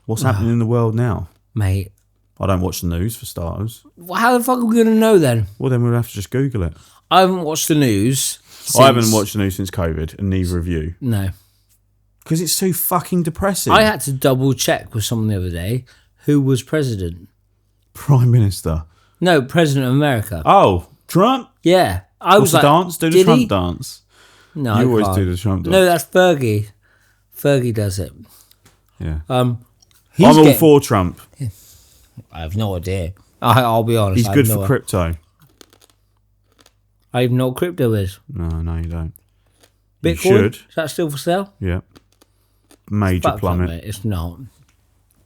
What's happening in the world now, mate? I don't watch the news for starters. Well, how the fuck are we going to know then? Well, then we'll have to just Google it. I haven't watched the news. I haven't watched the news since COVID, and neither of you. No. Because it's too fucking depressing. I had to double check with someone the other day who was president. Prime Minister. No, President of America. Oh, Trump? Yeah. I was like, dance? Do the Trump dance. No, you always do the Trump dance. No, that's Fergie. Fergie does it. Yeah. I'm all for Trump. I have no idea. I'll be honest. He's good for crypto. I even know what crypto is. No, you don't. Bitcoin? You should. Is that still for sale? Yeah. Major plummet. That, it's not.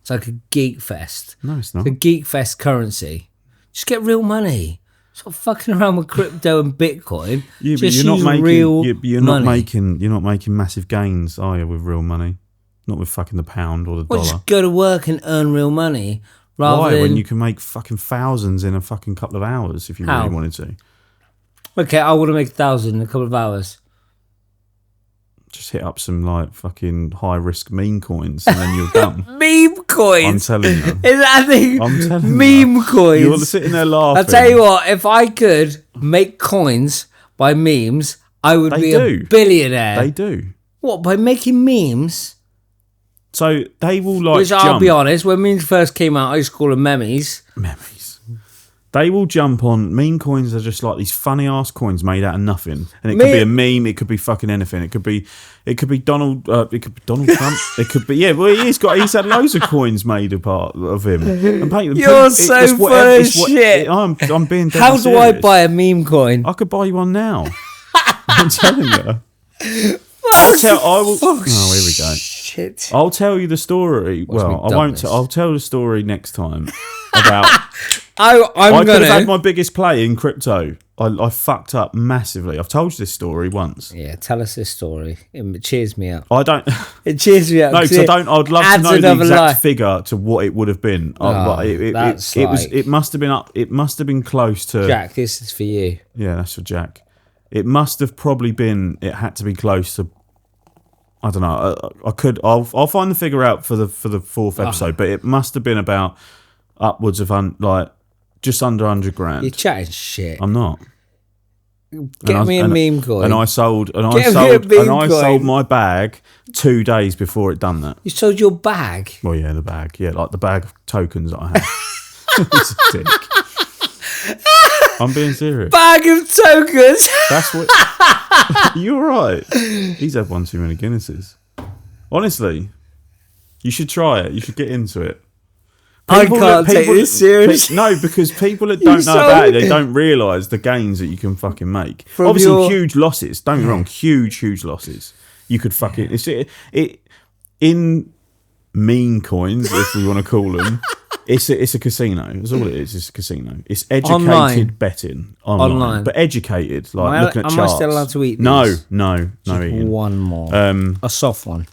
It's like a geek fest. No, it's not. It's a geek fest currency. Just get real money. Stop fucking around with crypto and Bitcoin. Yeah, but just you're not making real you're money. not making massive gains, are you, with real money? Not with fucking the pound or the dollar. Just go to work and earn real money. Why? When you can make fucking thousands in a fucking couple of hours if you really wanted to. Okay, I want to make 1,000 in a couple of hours. Just hit up some like fucking high risk meme coins and then you're done. Meme coins? I'm telling you. Is that a thing? I'm telling meme you. coins. You're sitting there laughing. I'll tell you what, if I could make coins by memes, I would be a billionaire. They do. What, by making memes? So they will like Which jump. I'll be honest, when memes first came out, I used to call them memes. They will jump on meme coins. Are just like these funny ass coins made out of nothing, and it could be a meme. It could be fucking anything. It could be Donald. It could be Donald Trump. It could be Well, he's had loads of coins made of him. And You're so full of shit. I'm being. How do serious. I buy a meme coin? I could buy you one now. I'm telling you. Here we go. Shit. I'll tell you the story. I won't. I'll tell the story next time about. I could have had my biggest play in crypto. I fucked up massively. I've told you this story once. Yeah, tell us this story. It cheers me up. I don't. It cheers me up. No, because I don't. I'd love to know the exact figure to what it would have been. It must have been up. It must have been close to. Jack, this is for you. Yeah, that's for Jack. It must have probably been. It had to be close to. I don't know. I'll find the figure out for the fourth episode, but it must have been about upwards of just under 100 grand. You're chatting shit. I'm not. Get me a meme coin. And I sold my bag 2 days before it done that. You sold your bag? Well, yeah, the bag. Yeah, like the bag of tokens that I had. It's a dick. I'm being serious. Bag of tokens. That's what. You're right. He's had one too many Guinnesses. Honestly, you should try it. You should get into it. I can't take this seriously. No, because people that don't know about it, they don't realise the gains that you can fucking make. Obviously, huge losses. Don't get me wrong, huge losses. You could fucking it in meme coins, if we want to call them. It's a casino. That's all it is. It's a casino. It's educated betting online, but educated, like looking at charts. Am I still allowed to eat these? No, Ian. One more. A soft one.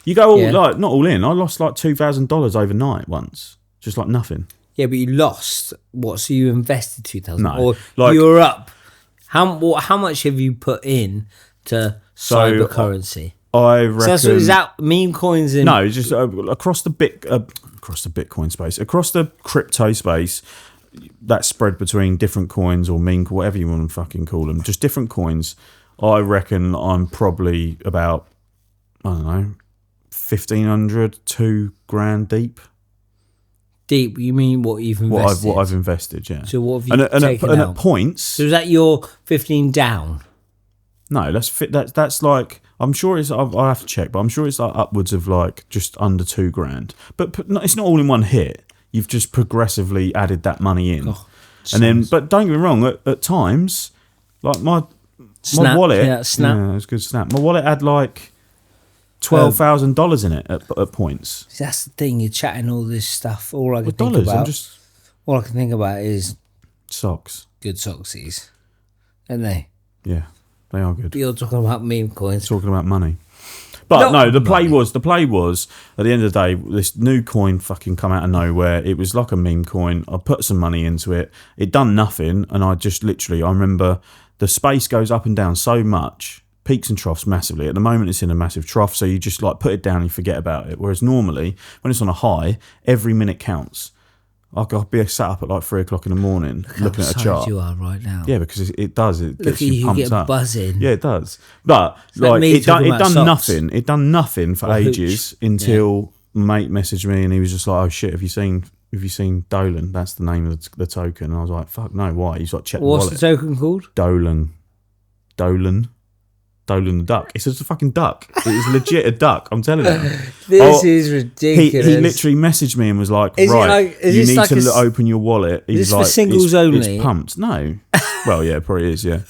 You go not all in. I lost like $2,000 overnight once, just like nothing. Yeah, but you lost what? So you invested $2,000, no, or you were up. How much have you put in to cyber currency? I reckon. So is that meme coins? No, just across the Bitcoin space, across the crypto space. That spread between different coins or meme, whatever you want to fucking call them, just different coins. I reckon I'm probably about, I don't know, 1,500, 2 grand deep. Deep? You mean what you've invested? What I've invested, yeah. So what have you taken out? And at points. So is that your 15 down? No, that's like, I'm sure it's. I'll have to check, but I'm sure it's like upwards of like just under 2 grand. But it's not all in one hit. You've just progressively added that money in, and then. But don't get me wrong. At times, like my wallet, yeah, Snap. Yeah, it was good Snap. My wallet had like $12,000 in it at points. That's the thing. You're chatting all this stuff. All I can think dollars, about. All I can think about is socks. Good socksies, aren't they? Yeah. They are good. But you're talking about meme coins. Talking about money. But no, the play was at the end of the day, this new coin fucking come out of nowhere. It was like a meme coin. I put some money into it. It done nothing, and I just literally, I remember the space goes up and down so much, peaks and troughs massively. At the moment, it's in a massive trough, so you just like put it down and you forget about it. Whereas normally, when it's on a high, every minute counts. I'll be sat up at like 3 o'clock in the morning looking at a chart. You are right now. Yeah, because it does. It gets you pumped up. Buzzing. Yeah, it does. But like it done nothing. It done nothing for ages until mate messaged me and he was just like, "Oh shit, have you seen Dolan? That's the name of the token." And I was like, "Fuck no, why?" He's like, "Check the wallet." What's the token called? Dolan the duck. It's just a fucking duck. It is legit a duck. I'm telling you. This is ridiculous. He literally messaged me and was like, you need to open your wallet. Is this for singles only? It's pumped. No. Well, yeah, it probably is, yeah.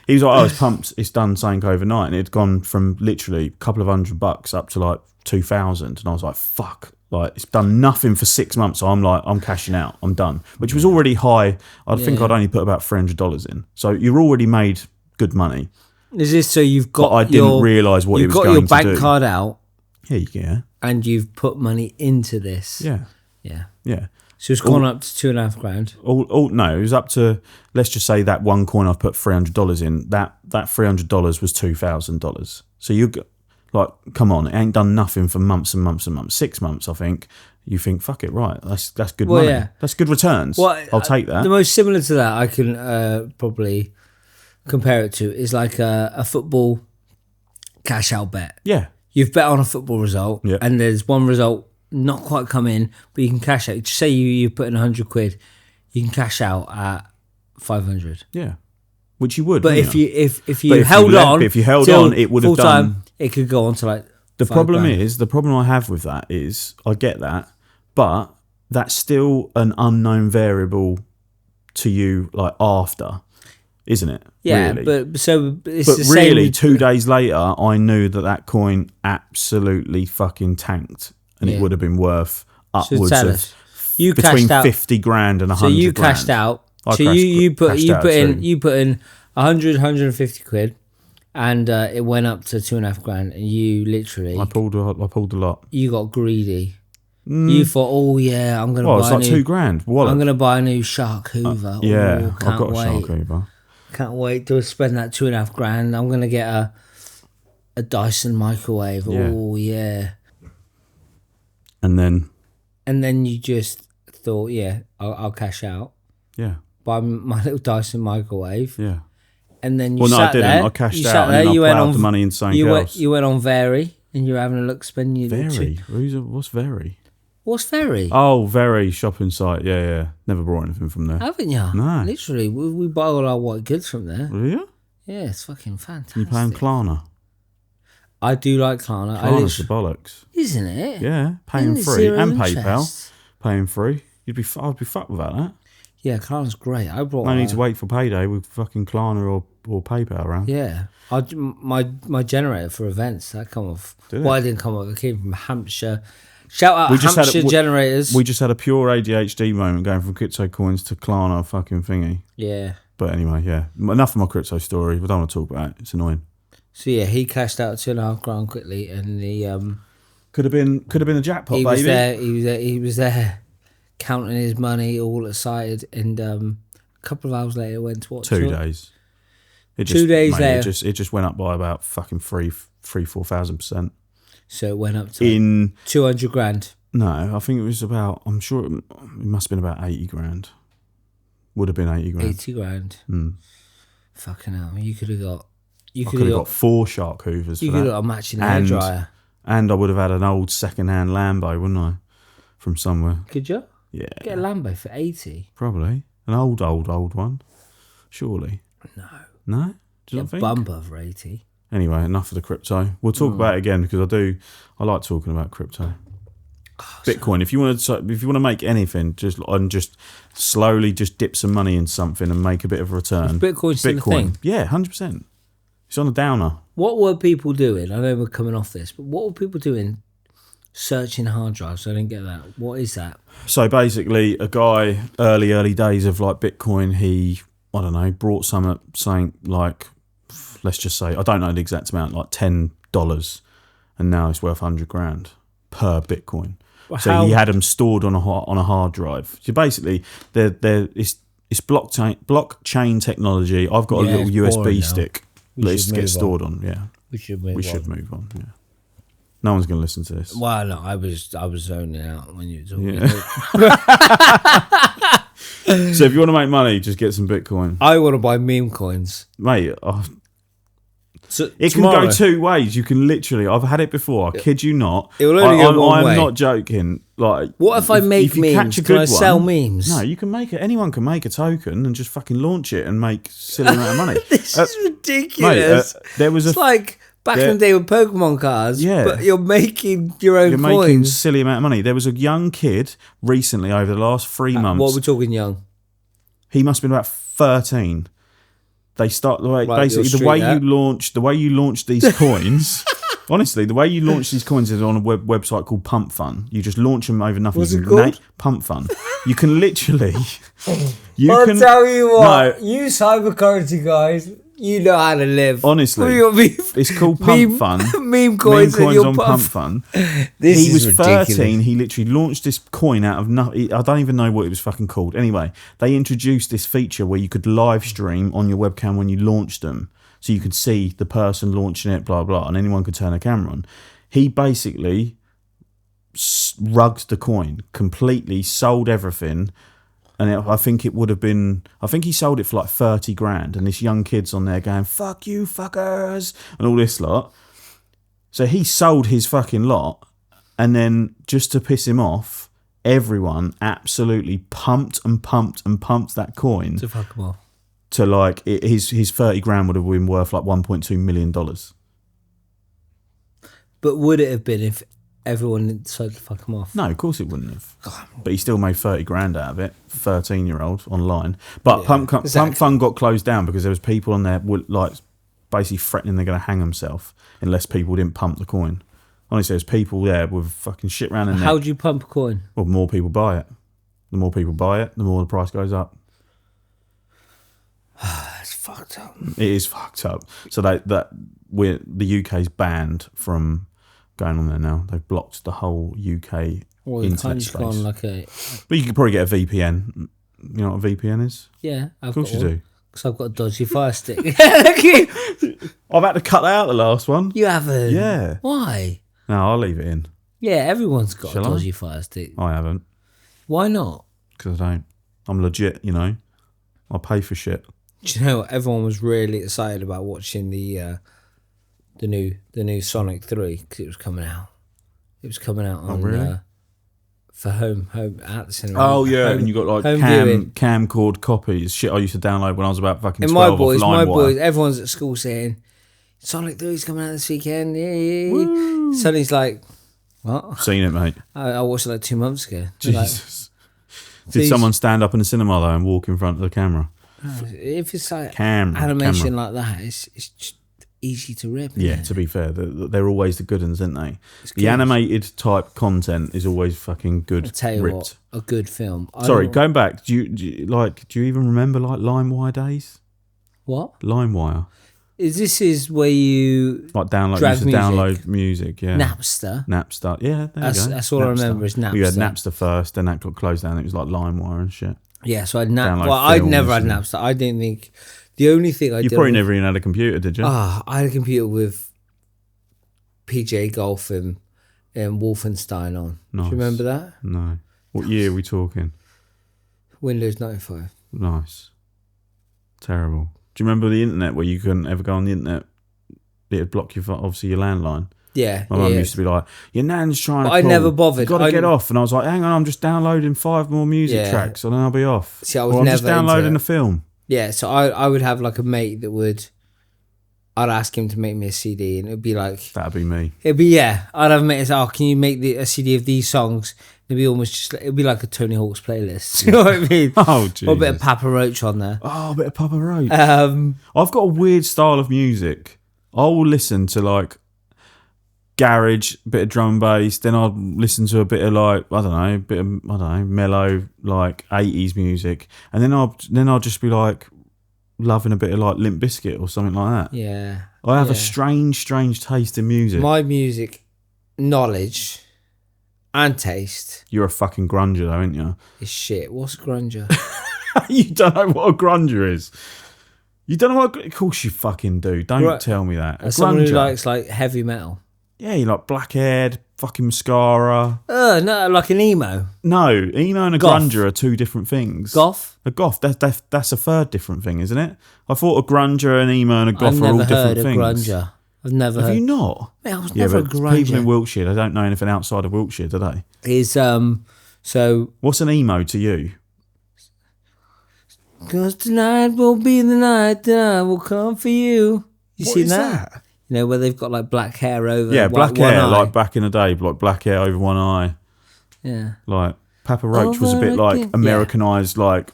He was like, it's pumped. It's done something overnight. And it had gone from literally a couple of $100 up to like 2,000. And I was like, fuck. Like, it's done nothing for 6 months. So I'm like, I'm cashing out. I'm done. Which was already high. I think I'd only put about $300 in. So you're already made good money. Is this so you've got? But I didn't realise what it was going to do. You've got your bank card out. Yeah. And you've put money into this. Yeah. So it's gone up to 2.5 grand. No, it was up to, let's just say that one coin I've put $300 in. That $300 was $2,000. So you like, come on, it ain't done nothing for months and months and months. 6 months, I think. You think, fuck it, right? That's good money. Yeah. That's good returns. Well, I'll take that. The most similar to that I can probably compare it to is like a football cash out bet. Yeah. you've bet on a football result, Yeah. and there's one result not quite come in, but you can cash out. Just say you put in 100 quid, you can cash out at 500. Yeah. Which you would. But if you held on, it would have done. It could go on to like. The problem I have with that is I get that, but that's still an unknown variable to you, like after, isn't it? Yeah, really? but it's But the really, same. 2 days later, I knew that coin absolutely fucking tanked, and it would have been worth upwards of You between cashed out 50 grand and 100 So you grand. cashed out. I So cashed- you put cashed out too. in 100, 150 quid, and it went up to 2.5 grand, and you literally I pulled a lot. you got greedy. You thought, oh yeah, I'm gonna Well, buy it's like 2 grand. I'm gonna buy a new Shark Hoover. Yeah, Can't I've got wait. a Shark Hoover. Can't wait to spend that 2.5 grand. I'm gonna get a Dyson microwave. Yeah. Oh yeah. And then you just thought, yeah, I'll cash out, yeah, buy my little Dyson microwave. yeah. And then you Well, no, sat I didn't. there. I cashed you out sat and there, then I you went plowed on the money into something else. You went on Very, and you're having a look, spending your Very? What's Very? What's Very? Oh, Very shopping site. Yeah. Never brought anything from there. Haven't you? No. Literally, we buy all our white goods from there. Yeah? Yeah, it's fucking fantastic. You playing Klarna? I do like Klarna. Klarna's the bollocks. Isn't it? Yeah, paying Isn't it free zero and interest? PayPal. Paying free. I'd be fucked without that. Yeah, Klarna's great. I brought. No need to wait for payday with fucking Klarna or PayPal around. Yeah, my generator for events that come off. Did it? Well, I didn't come off. It came from Hampshire. Shout out just Hampshire generators. We just had a pure ADHD moment going from crypto coins to Klarna fucking thingy. Yeah. But anyway, yeah. Enough of my crypto story. We don't want to talk about it. It's annoying. So yeah, he cashed out 2.5 grand quickly, and the could have been a jackpot, he baby. He was there, counting his money, all excited, and a couple of hours later, it went to what? 2 days. 2 days later, it just went up by about fucking 4,000%. So it went up to 200 grand. No, I think it was about. I'm sure it must have been about 80 grand. Would have been 80 grand. 80 grand. Fucking hell! You could have got. I could have got 4 Shark Hoovers. You for could that. have got a matching hairdryer. And I would have had an old second-hand Lambo, wouldn't I? From somewhere. Could you? Yeah. Get a Lambo for 80. Probably. An old one. Surely. No. No? Do you not Get a think? bumper for 80. Anyway, enough of the crypto. We'll talk about it again because I like talking about crypto. Bitcoin. If you want to make anything, just slowly just dip some money in something and make a bit of a return. Bitcoin's still a thing. Yeah, 100%. It's on a downer. What were people doing? I know we're coming off this, but what were people doing searching hard drives? I didn't get that. What is that? So basically, a guy early days of like Bitcoin, he brought something like, let's just say, I don't know the exact amount, like $10, and now it's worth 100 grand per Bitcoin. So he had them stored on a hard drive. So basically, it's blockchain technology. I've got a little USB stick that it gets stored on. Yeah, we should move on. Yeah, no one's going to listen to this. Well, no, I was zoning out when you were talking. Yeah. So if you want to make money, just get some Bitcoin. I want to buy meme coins, Mate. So it can go 2 ways. You can literally. I've had it before. I kid you not. It will only go one way. I'm not joking. Like, what if I make memes? Can I sell memes? No, you can make it. Anyone can make a token and just fucking launch it and make silly amount of money. This is ridiculous. Mate, there was it's like back in the day with Pokemon cards. Yeah, but you're making your own coins. You're making silly amount of money. There was a young kid recently over the last 3 months. What are we talking young? He must have been about 13. They start basically the way you launch these coins. Honestly, the way you launch these coins is on a website called Pump Fun. You just launch them over nothing. What's it called? Pump Fun. You can literally. I'll tell you what. You cybercurrency guys, you know how to live. Honestly, it's called Pump Fun. Meme coins on Pump Fun. He was 13. He literally launched this coin out of nothing. I don't even know what it was fucking called. Anyway, they introduced this feature where you could live stream on your webcam when you launched them. So you could see the person launching it, blah, blah, and anyone could turn a camera on. He basically rugged the coin, completely sold everything. And I think he sold it for like 30 grand. And this young kid's on there going, fuck you, fuckers, and all this lot. So he sold his fucking lot, and then just to piss him off, everyone absolutely pumped that coin To fuck him off. to like his 30 grand would have been worth like $1.2 million. But would it have been if everyone decided to fuck him off? No, of course it wouldn't have. But he still made 30 grand out of it, 13-year-old online. But Pump Fun got closed down because there was people on there like basically threatening they're going to hang themselves unless people didn't pump the coin. Honestly, there's people there with fucking shit around in there. How do you pump a coin? Well, more people buy it. The more people buy it, the more the price goes up. It's fucked up. It is fucked up. So the UK's banned from going on there now. They've blocked the whole UK internet space. Gone like but you could probably get a VPN. You know what a VPN is? Yeah, of course you do. Because I've got a dodgy fire stick. I've had to cut that out the last one. You haven't? Yeah. Why? No, I'll leave it in. Yeah, everyone's got Shall a dodgy fire stick. I haven't. Why not? Because I don't. I'm legit, you know. I pay for shit. Do you know what? Everyone was really excited about watching the new Sonic 3 because it was coming out. It was coming out on really? For home at the cinema. Oh yeah, and you got like camcord copies. Shit I used to download when I was about fucking 12 my boys, everyone's at school saying Sonic 3's coming out this weekend. Yeah. Sonny's like, what? Seen it, mate. I watched it like 2 months ago. Jesus. Did someone stand up in the cinema though and walk in front of the camera? If it's like animation like that, it's just easy to rip. Yeah, to be fair, they're always the good ones, aren't they? The animated type content is always fucking good. I'll tell you what, a good film. Sorry, going back, do you even remember like LimeWire days? What? LimeWire. This is where you like download music, yeah. Napster, yeah. That's all I remember is Napster. We had Napster first, then that got closed down. It was like LimeWire and shit. Yeah, so I'd never had Napster. I didn't think. The only thing I did. You probably never even had a computer, did you? I had a computer with PJ Golf and Wolfenstein on. Nice. Do you remember that? No. What year are we talking? Windows 95. Nice. Terrible. Do you remember the internet where you couldn't ever go on the internet? It'd block you, obviously, your landline. Yeah. My mum used to be like, your nan's trying to call. I never bothered. You've got to get off. And I was like, hang on, I'm just downloading 5 more music tracks and then I'll be off. See, I'm just downloading a film. Yeah, so I would have like a mate that I'd ask him to make me a CD and it'd be like... That'd be me. I'd have a mate say, can you make a CD of these songs? It'd be almost just, it'd be like a Tony Hawk's playlist. You know what I mean? Oh, Jesus. Or a bit of Papa Roach on there. Oh, a bit of Papa Roach. I've got a weird style of music. I will listen to like garage, bit of drum and bass, then I'll listen to a bit of like, mellow like 80s music. And then I'll just be like loving a bit of like Limp Bizkit or something like that. Yeah. I have a strange taste in music. My music knowledge and taste. You're a fucking grunger though, aren't you? Is shit. What's grunger? You don't know what a grunger is. You don't know what... Of course you fucking do. Don't tell me that. As someone who likes like heavy metal. Yeah, you like black-haired, fucking mascara. No, like an emo. No, emo and a grunger are 2 different things. Goth? A goth, that's a third different thing, isn't it? I thought a grunger, an emo and a goth are all different things. I've never heard of grunger. I've never heard. Have you not? Mate, I was never a grunger. People in Wiltshire, they don't know anything outside of Wiltshire, do they? So... What's an emo to you? Because tonight will be the night that I will come for you. You see that? You know, where they've got like black hair over. Yeah, black hair, like back in the day, like black hair over one eye. Yeah. Like Papa Roach was a bit like Americanized, like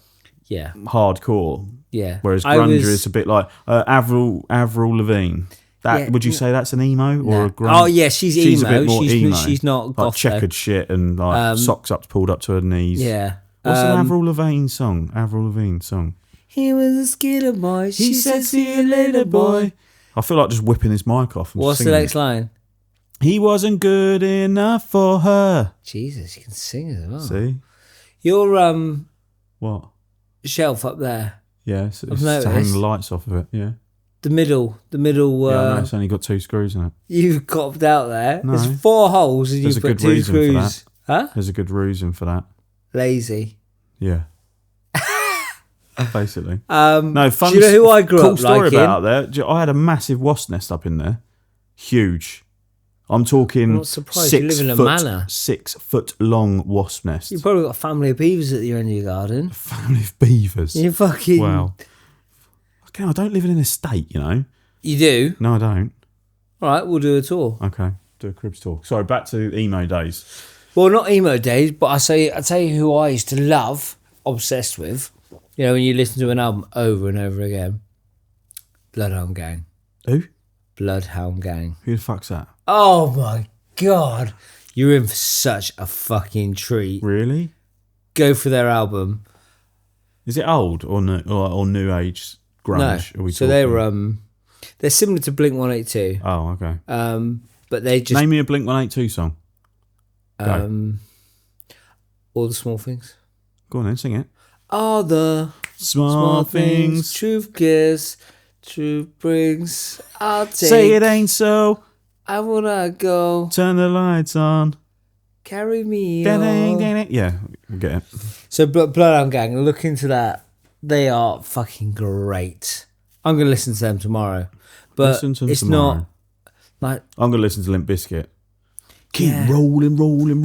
hardcore. Yeah. Whereas grunge is a bit like Avril Lavigne. Would you say that's an emo or a grunge? Oh yeah, she's emo. A bit more emo. She's not goth, like checkered shit and like socks up pulled up to her knees. Yeah. What's an Avril Lavigne song? He was a skater boy. She said, "See you later, boy." I feel like just whipping his mic off. What's the next line? He wasn't good enough for her. Jesus, you can sing as well. See? Your what? Shelf up there. Yeah, it's to hang the lights off of it. Yeah. The middle. Yeah, I know, it's only got 2 screws in it. You've copped out there. No. There's 4 holes and you've put 2 screws. Huh? There's a good reason for that. Lazy. Yeah. Basically. No, fun. Do you know who I grew up liking? Cool story about there. I had a massive wasp nest up in there. Huge. I'm talking I'm not surprised you live in a manor. 6 foot long wasp nest. You've probably got a family of beavers at your end of your garden. Family of beavers. You fucking... Wow. Okay, I don't live in an estate, you know. You do? No, I don't. All right, we'll do a tour. Okay, do a cribs tour. Sorry, back to emo days. Well, not emo days, but I tell you who I used to love, obsessed with. You know, when you listen to an album over and over again. Bloodhound Gang. Who? Bloodhound Gang. Who the fuck's that? Oh my God. You're in for such a fucking treat. Really? Go for their album. Is it old or new age grunge? No. So they're similar to Blink 182. Oh, okay. But they just... Name me a Blink 182 song. All the Small Things. Go on then, sing it. All the small things. Truth gives, truth brings. I'll take. Say it ain't so. I wanna go. Turn the lights on. Carry me on. Yeah, we'll get it. So Bloodhound Gang, look into that. They are fucking great. I'm gonna listen to them tomorrow. But listen to them it's tomorrow. not like... I'm gonna listen to Limp Bizkit. Keep rolling.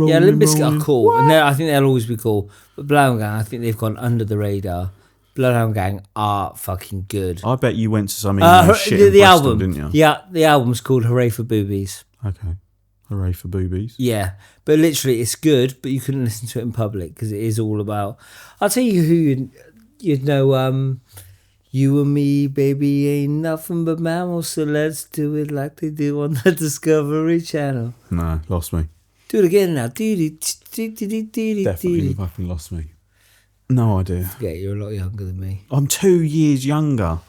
Yeah, Limp Bizkit are cool. And I think they'll always be cool. But Bloodhound Gang, I think they've gone under the radar. Bloodhound Gang are fucking good. I bet you went to some shit in Preston, album, didn't you? Yeah, the album's called Hooray for Boobies. Okay. Hooray for boobies. Yeah, but literally it's good, but you couldn't listen to it in public because it is all about... I'll tell you who you'd know... You and me, baby, ain't nothing but mammals, so let's do it like they do on the Discovery Channel. No, lost me. Do it again now. Definitely fucking lost me. No idea. Forget you're a lot younger than me. I'm 2 years younger.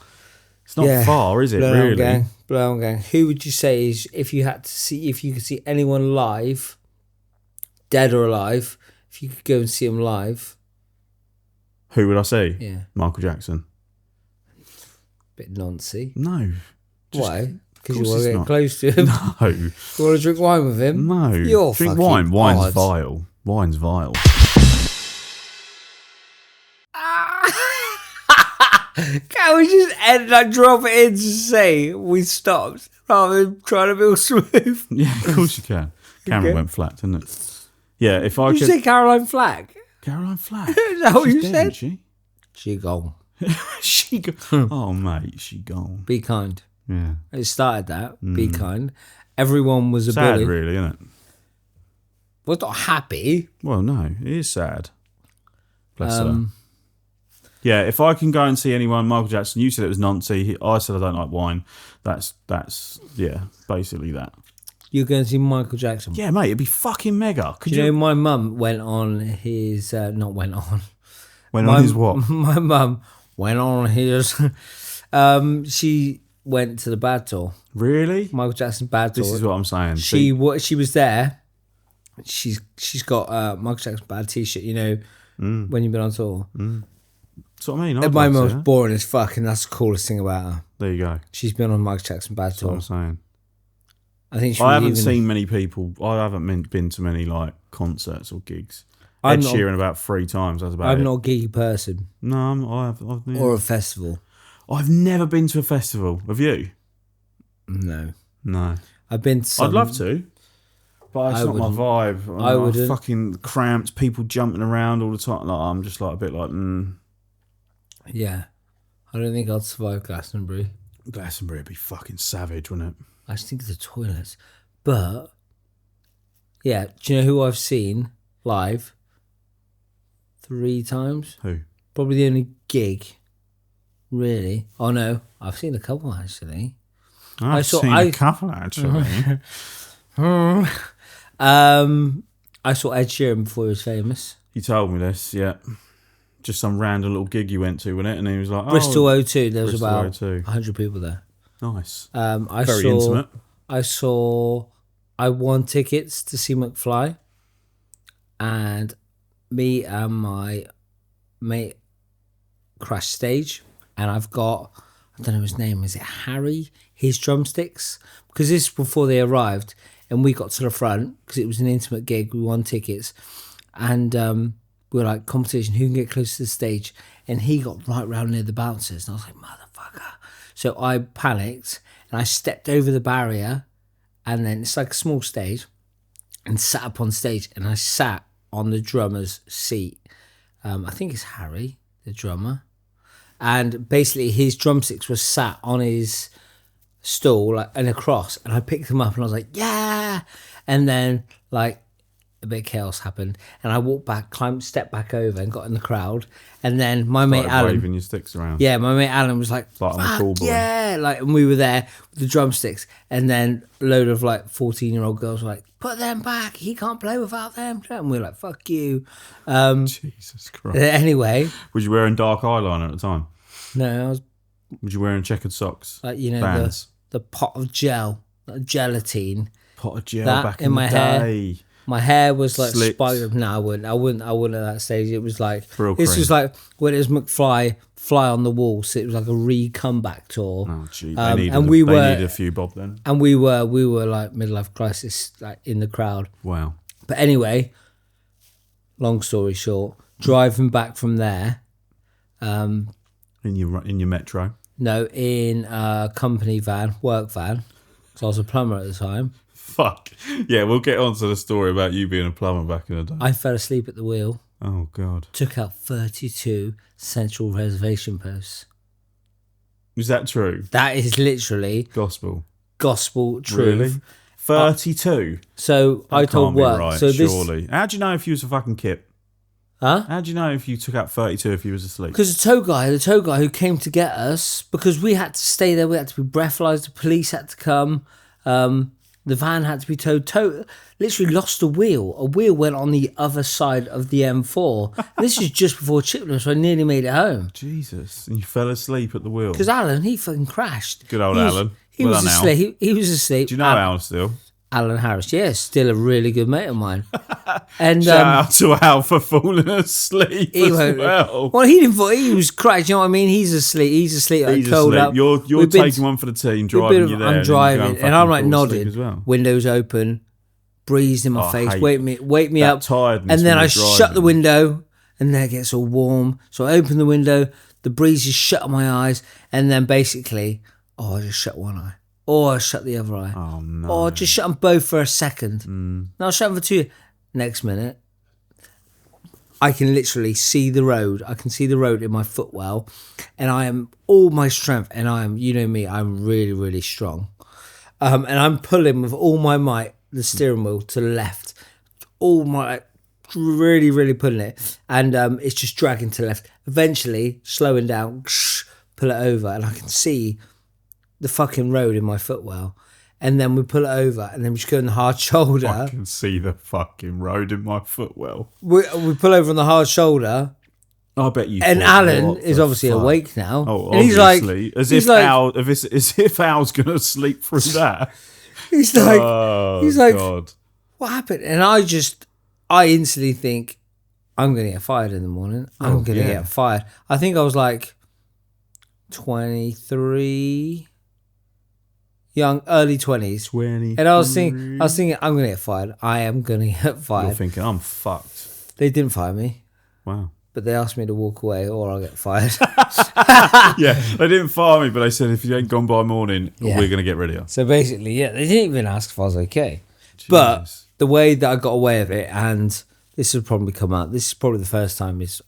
It's not far, is it? Really? Bloodhound Gang. Who would you say is, if you could see anyone live, dead or alive, if you could go and see them live? Who would I see? Yeah. Michael Jackson. Bit noncy. No. Why? Because you want to get close to him? No. You want to drink wine with him? No. You're drink fucking wine. Wine's odd. vile. Wine's vile. Can we just drop it in to say we stopped rather than trying to be all smooth? Yeah, of course you can. Cameron went flat, didn't it? Yeah, if I could... Did you say Caroline Flack? Caroline Flack. Is that what you dead, said? Isn't she? She gone. She gone. Oh, mate, she gone. Be kind. Yeah. It started that. Be kind. Everyone was a sad, bully. really, isn't it? Was not happy. Well, no, it is sad. Bless her. Yeah, if I can go and see anyone, Michael Jackson, you said it was Nancy. I said I don't like wine. That's basically that. You're going to see Michael Jackson? Yeah, mate, it'd be fucking mega. Do you know my mum went on his... not went on. Went on his what? My mum went on his... she went to the Bad Tour. Really? Michael Jackson's Bad Tour. This is what I'm saying. She was there. She's got Michael Jackson's Bad t-shirt, you know, when you've been on tour. That's what I mean. My mum's boring as fuck, and that's the coolest thing about her. There you go. She's been on Michael Jackson's Bad Tour. That's what I'm saying. I think I haven't seen many people. I haven't been to many like concerts or gigs. Ed Sheeran about 3 times. That's about it. I'm not a geeky person. No, I've or a festival. I've never been to a festival. Have you? No. I've been to some. I'd love to, but it's not my vibe. I wouldn't. Fucking cramped, people jumping around all the time. Like, I'm just like a bit like, Yeah. I don't think I'd survive Glastonbury. Glastonbury would be fucking savage, wouldn't it? I just think of the toilets. But, yeah, do you know who I've seen live? 3 times. Who? Probably the only gig, really. Oh, no. I've seen a couple, actually. I've seen a couple, actually. I saw Ed Sheeran before he was famous. You told me this, yeah. Just some random little gig you went to, wasn't it? And he was like, Bristol O2. There was Bristol about O2. 100 people there. Nice. Very intimate. I won tickets to see McFly, and me and my mate crashed stage, and I've got, I don't know his name, is it Harry? His drumsticks, because this is before they arrived, and we got to the front because it was an intimate gig. We won tickets, and we were like, competition, who can get close to the stage? And he got right round near the bouncers, and I was like, motherfucker. So I panicked, and I stepped over the barrier, and then it's like a small stage, and sat up on stage, and I sat on the drummer's seat. I think it's Harry, the drummer, and basically his drumsticks were sat on his stool like in a cross, and I picked them up and I was like, yeah, and then like a bit of chaos happened, and I walked back, stepped back over, and got in the crowd, and then my mate Alan, waving your sticks around. Yeah, my mate Alan was like, I'm a cool boy. Yeah, like, and we were there with the drumsticks, and then a load of like 14-year-old girls were like, put them back, he can't play without them, and we were like, fuck you. Jesus Christ. Anyway, was you wearing dark eyeliner at the time? No, I was. Was you wearing checkered socks? Like, you know, Bands? the pot of gel, gelatine. Pot of gel that back in my day. My hair was like Slicked. spiked. No, I wouldn't at that stage. It was like Real this cream. was like when it was McFly Fly on the Wall. So it was like a re-comeback tour. Oh gee, and they we needed a few bob then. And we were like midlife crisis, like in the crowd. Wow. But anyway, long story short, driving back from there. In your metro. No, in a company van, work van. So I was a plumber at the time. Fuck. Yeah, we'll get on to the story about you being a plumber back in the day. I fell asleep at the wheel. Oh, God. Took out 32 central reservation posts. Is that true? That is literally Gospel truth. Really? 32? So That I told can't be work. right, so this, surely. How do you know if you was a fucking kip? Huh? How do you know if you took out 32 if you was asleep? Because the tow guy who came to get us, because we had to stay there, we had to be breathalyzed, the police had to come, the van had to be towed. Literally lost a wheel. A wheel went on the other side of the M4. This is just before Chippenham, so I nearly made it home. Jesus. And you fell asleep at the wheel. Because Alan, he fucking crashed. Good old Alan. He was asleep. He was asleep. Do you know Al still? Alan Harris, yeah, still a really good mate of mine. And Shout out to Al for falling asleep as well. Well, he didn't fall. He was cracked. You know what I mean? He's asleep. He's asleep. He's cold asleep. Up. You're taking one for the team, driving you there. I'm driving, and I'm like nodding. As well. Windows open, breeze in my face. Wake me up. Tiredness and then I driving. shut the window, and then it gets all warm. So I open the window. The breeze is shut on my eyes, and then basically, I just shut one eye. Or I shut the other eye. Oh, no. Or just shut them both for a second. No, I'll shut them for 2. Next minute, I can literally see the road. I can see the road in my footwell. And I am all my strength. And I am, you know me, I'm really, really strong. And I'm pulling with all my might, the steering wheel to the left. All my, really, really pulling it. And it's just dragging to the left. Eventually, slowing down, pull it over. And I can see the fucking road in my footwell, and then we pull it over, and then we just go on the hard shoulder. I can see the fucking road in my footwell. We pull over on the hard shoulder. I bet you. And Alan is obviously awake now. Oh, and obviously, he's like, as if Al's gonna sleep through that. he's like, God. What happened? And I instantly think, I'm gonna get fired in the morning. I'm gonna get fired. I think I was like 23. Young, early 20s. 20. And I was thinking, I'm going to get fired. I am going to get fired. You're thinking, I'm fucked. They didn't fire me. Wow. But they asked me to walk away or I'll get fired. Yeah, they didn't fire me, but they said, if you ain't gone by morning, we're going to get rid of you. So basically, they didn't even ask if I was okay. Jeez. But the way that I got away with it, and this will probably come out, this is probably the first time there's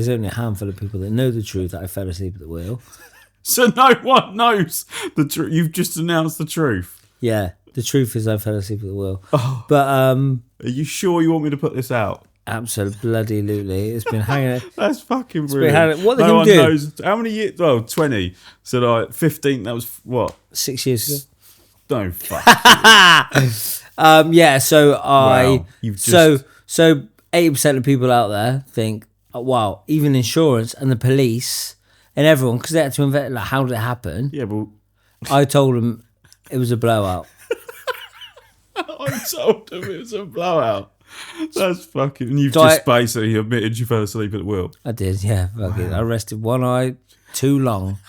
only a handful of people that know the truth that I fell asleep at the wheel. So no one knows the truth. You've just announced the truth. Yeah, the truth is I fell asleep at the wheel. Oh, but are you sure you want me to put this out? Absolutely. It's been hanging. That's fucking brilliant. What they no can one do? knows how many years. Well, 20. So like 15. That was what? 6 years ago. No fuck. Yeah. So Wow, so 80% of people out there think, oh, wow, even insurance and the police. And everyone, because they had to invent, like, how did it happen? Yeah, but I told them it was a blowout. I told them it was a blowout. That's fucking. And you've just basically admitted you fell asleep at the wheel. I did, yeah. Fucking. I rested one eye too long.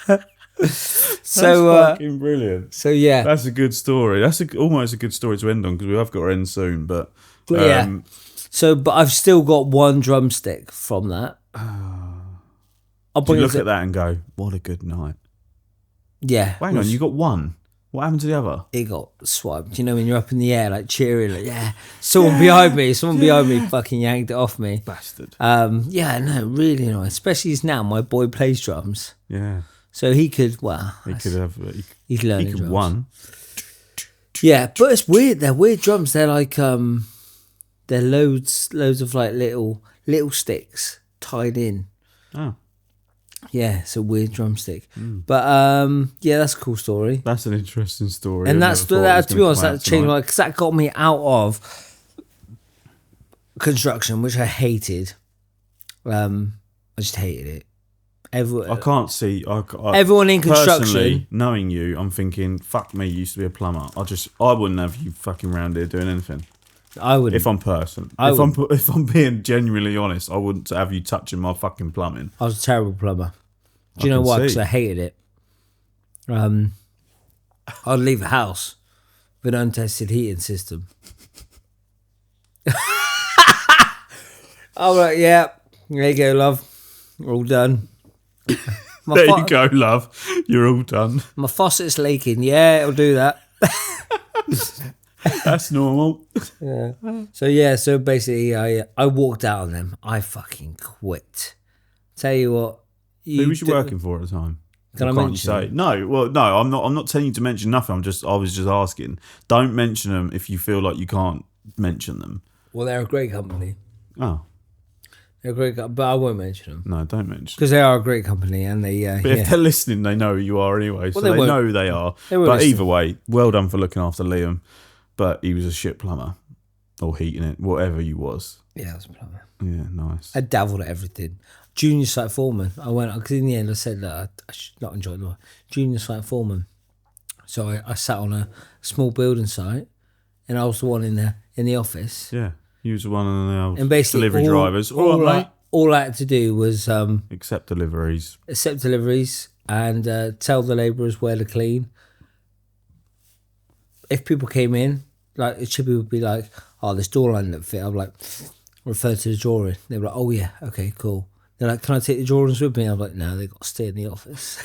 That's fucking brilliant. So yeah, that's a good story. That's almost a good story to end on because we have got to end soon. But yeah. So, but I've still got one drumstick from that. You look at that and go, what a good night. Yeah. Hang on, you got one? What happened to the other? It got swiped. You know, when you're up in the air, like cheering, like, yeah, someone behind me fucking yanked it off me. Bastard. Yeah, no, really annoying. Especially as now my boy plays drums. Yeah. So he could, well, he's learning could drums. one. Yeah, but it's weird. They're weird drums. They're like, they're loads of like little sticks tied in. Oh. Yeah, it's a weird drumstick. But yeah, that's a cool story. That's an interesting story. And that, to be honest, that changed my, because that got me out of construction, which I hated. I just hated it. I can't see. Everyone in construction. Personally, knowing you, I'm thinking, fuck me, you used to be a plumber. I wouldn't have you fucking round here doing anything. I wouldn't. If I'm if I'm being genuinely honest, I wouldn't have you touching my fucking plumbing. I was a terrible plumber. Do you know why? Because I hated it. I'd leave a house with an untested heating system. All right, yeah. There you go, love. We're all done. There you go, love. You're all done. My faucet's leaking. Yeah, it'll do that. That's normal. Yeah. So basically, I walked out on them. I fucking quit. Tell you what. Who was you working for at the time? Can I mention them? No. Well, no. I'm not telling you to mention nothing. I was just asking. Don't mention them if you feel like you can't mention them. Well, they're a great company. Oh. They're a great, but I won't mention them. No, don't mention. Because they are a great company, and they. But if they're listening, they know who you are anyway. So they know who they are. But either way, well done for looking after Liam. But he was a shit plumber, or heating it, whatever you was. Yeah, I was a plumber. Yeah, nice. I dabbled at everything. Junior site foreman. I went, because in the end I said that I should not enjoy it. Junior site foreman. So I sat on a small building site, and I was the one in the office. Yeah, you was the one on the and basically delivery drivers. All I had to do was accept deliveries, and tell the labourers where to clean. If people came in, like the chippy would be like, "Oh, this door line didn't fit." I'm like, refer to the drawing. They were like, "Oh yeah, okay, cool." They're like, "Can I take the drawings with me?" I'm like, "No, they got to stay in the office."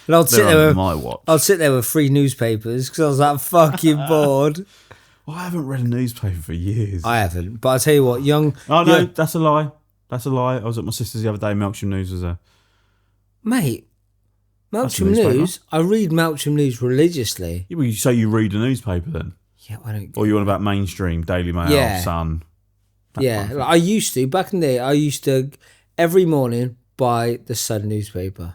And I'd sit there with 3 newspapers because I was that fucking bored. Well, I haven't read a newspaper for years. I haven't, but I tell you what, no, that's a lie. That's a lie. I was at my sister's the other day. Melksham News was there. Mate, Melksham News. I read Melksham News religiously. Yeah, well, so you read a newspaper then? Yeah, I don't. Or you want about mainstream, Daily Mail, Sun? Yeah, like I used to back in the day. I used to every morning buy the Sun newspaper.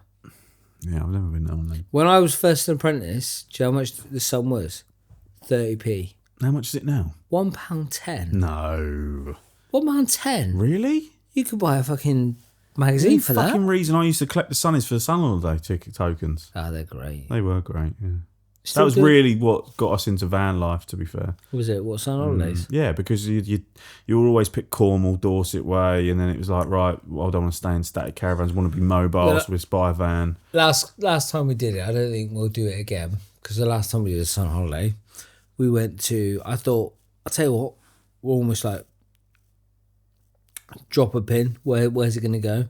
Yeah, I've never been that one then. When I was first an apprentice, do you know how much the Sun was? 30p. How much is it now? £1.10. No. £1.10. Really? You could buy a fucking magazine for that. The fucking reason I used to collect the Sun is for the Sun Holiday ticket tokens. Oh, they're great. They were great, yeah. Still that was good? Really what got us into van life, to be fair. Was it? What, Sun Holidays? Yeah, because you would always pick Cornwall, Dorset way, and then it was like, right, well, I don't want to stay in static caravans, I want to be mobile, so we spy a van. Last time we did it, I don't think we'll do it again, because the last time we did a Sun Holiday, we went to, I'll tell you what, we're almost like, drop a pin, where's it going to go?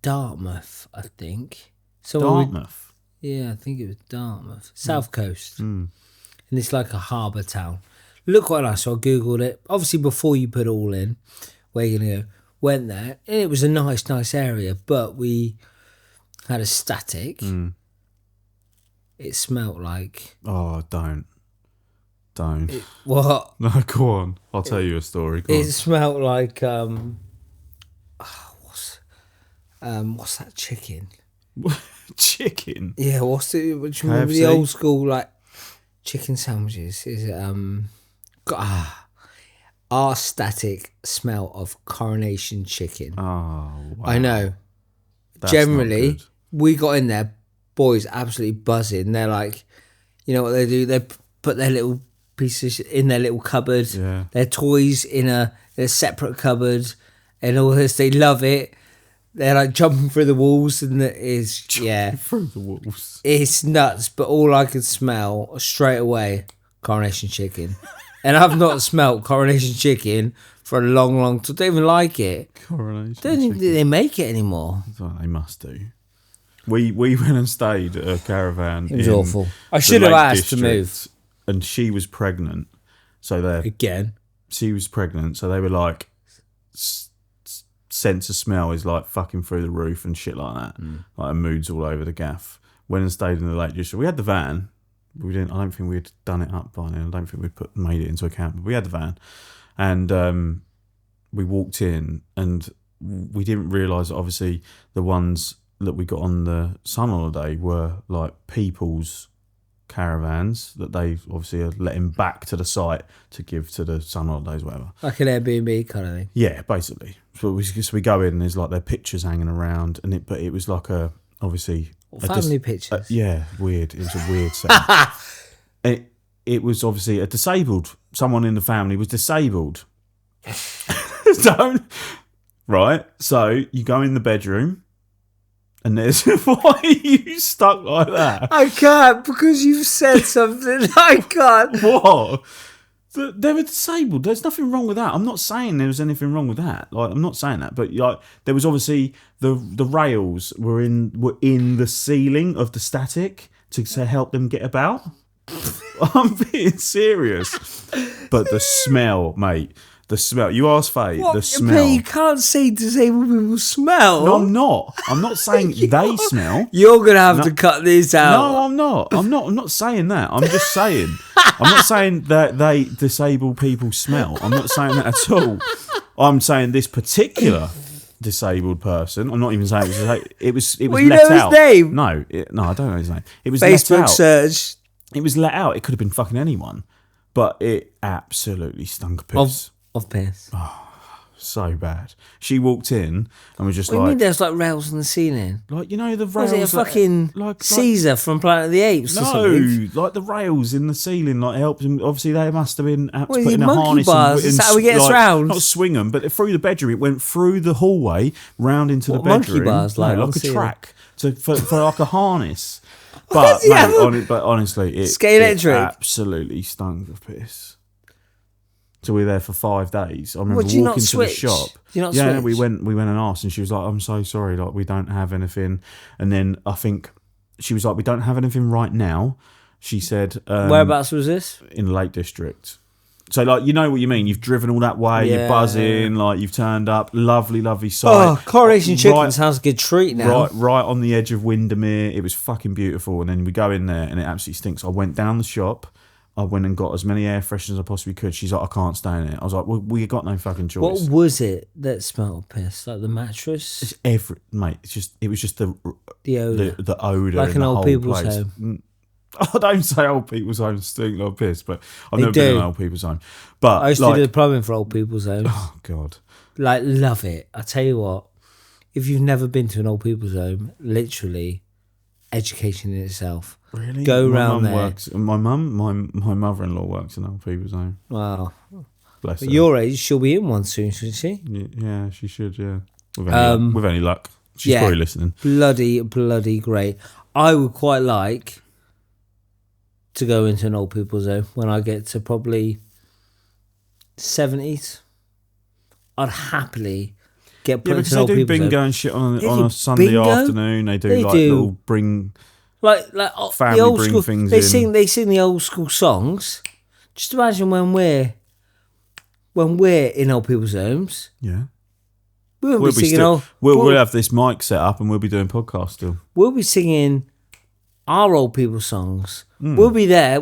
Dartmouth, I think. Dartmouth? Yeah, I think it was Dartmouth. South Coast. And it's like a harbour town. Looked quite nice, so I Googled it. Obviously, before you put it all in, where you're going to go, went there. And it was a nice area, but we had a static. It smelt like... Oh, don't. What? No, go on. I'll tell you a story. Go on. Smelt like... what's that chicken? Chicken? Yeah, do you remember the old school like chicken sandwiches? Is it our static smell of Coronation chicken? Oh, wow. I know. That's generally, we got in there, boys absolutely buzzing. They're like, you know what they do? They put their little pieces in their little cupboard, their toys in a separate cupboard, and all this. They love it. They're like jumping through the walls, and through the walls. It's nuts. But all I could smell straight away, Coronation chicken, and I've not smelt Coronation chicken for a long time. Don't even like it. Coronation. Don't think they make it anymore. Well, they must do. We went and stayed at a caravan. It was awful. I should have asked to move. And she was pregnant. So she was pregnant. So they were like, sense of smell is like fucking through the roof and shit like that. Like moods all over the gaff. Went and stayed in the Lake District. We had the van. I don't think we'd done it up by then. I don't think we'd made it into a camp. But we had the van. And we walked in and we didn't realise that obviously the ones that we got on the sun holiday were like people's caravans that they obviously are letting back to the site to give to the sun holidays, whatever. Like an Airbnb kind of thing. Yeah, basically. So we go in and there's like their pictures hanging around, but it was like obviously family pictures. Yeah, weird. It was a weird setting. It was obviously someone in the family was disabled. Right? So you go in the bedroom and there's... Why are you stuck like that? I can't, because you've said something. I can't. What? They were disabled. There's nothing wrong with that. I'm not saying there was anything wrong with that. Like, I'm not saying that. But like, there was obviously the rails were in the ceiling of the static to help them get about. I'm being serious. But the smell, mate. The smell. You asked Faye. The smell. But you can't say disabled people smell. No, I'm not. I'm not saying they smell. You're going to have to cut this out. No, I'm not. I'm not saying that. I'm just saying. I'm not saying that they disabled people smell. I'm not saying that at all. I'm saying this particular disabled person. I'm not even saying it was well, let you know out. His name? No, I don't know his name. It was Facebook let out. search. It was let out. It could have been fucking anyone, but it absolutely stunk of piss. Of piss. Oh, so bad. She walked in and was just what do you mean there's like rails on the ceiling? Like, you know the rails... Was it a fucking Caesar from Planet of the Apes or something? No, like the rails in the ceiling, like helped them. Obviously, they must have been What, putting a monkey harness bars? Is that how we get us round? Not swing them, but through the bedroom. It went through the hallway, round into the bedroom. Monkey bars, like a track for like a harness. But honestly, it absolutely stunk of piss. So we were there for 5 days. I remember walking to the shop. No, we went and asked, and she was like, "I'm so sorry, like we don't have anything." And then I think she was like, "We don't have anything right now." She said, "Whereabouts was this?" In the Lake District. So like, you know what you mean? You've driven all that way, you're buzzing, like you've turned up, lovely site. Oh, Coronation Chicken sounds a good treat now. Right on the edge of Windermere. It was fucking beautiful. And then we go in there, and it absolutely stinks. I went down the shop. I went and got as many air fresheners as I possibly could. She's like, "I can't stay in it." I was like, "Well, we got no fucking choice." What was it that smelled piss? Like the mattress? Mate. It was just the odor, the odor, like in an the old whole people's place. home. I don't say old people's homes stink like piss, but I've never been in an old people's home. But I used to do the plumbing for old people's homes. Oh God, like love it. I tell you what, if you've never been to an old people's home, literally, education in itself. Really? Go round there. My mother-in-law works in old people's home. Wow. Bless her. At your age, she'll be in one soon, shouldn't she? Yeah, she should, yeah. With any luck. She's probably listening. Bloody great. I would quite like to go into an old people's home when I get to probably 70s. I'd happily get put into an old people's home. They do bingo and shit on a Sunday afternoon. They do little bring... Like family the old bring school things they sing the old school songs. Just imagine when we're in old people's homes. Yeah. We'll be singing we'll have this mic set up and we'll be doing podcasts still. We'll be singing our old people songs. We'll be there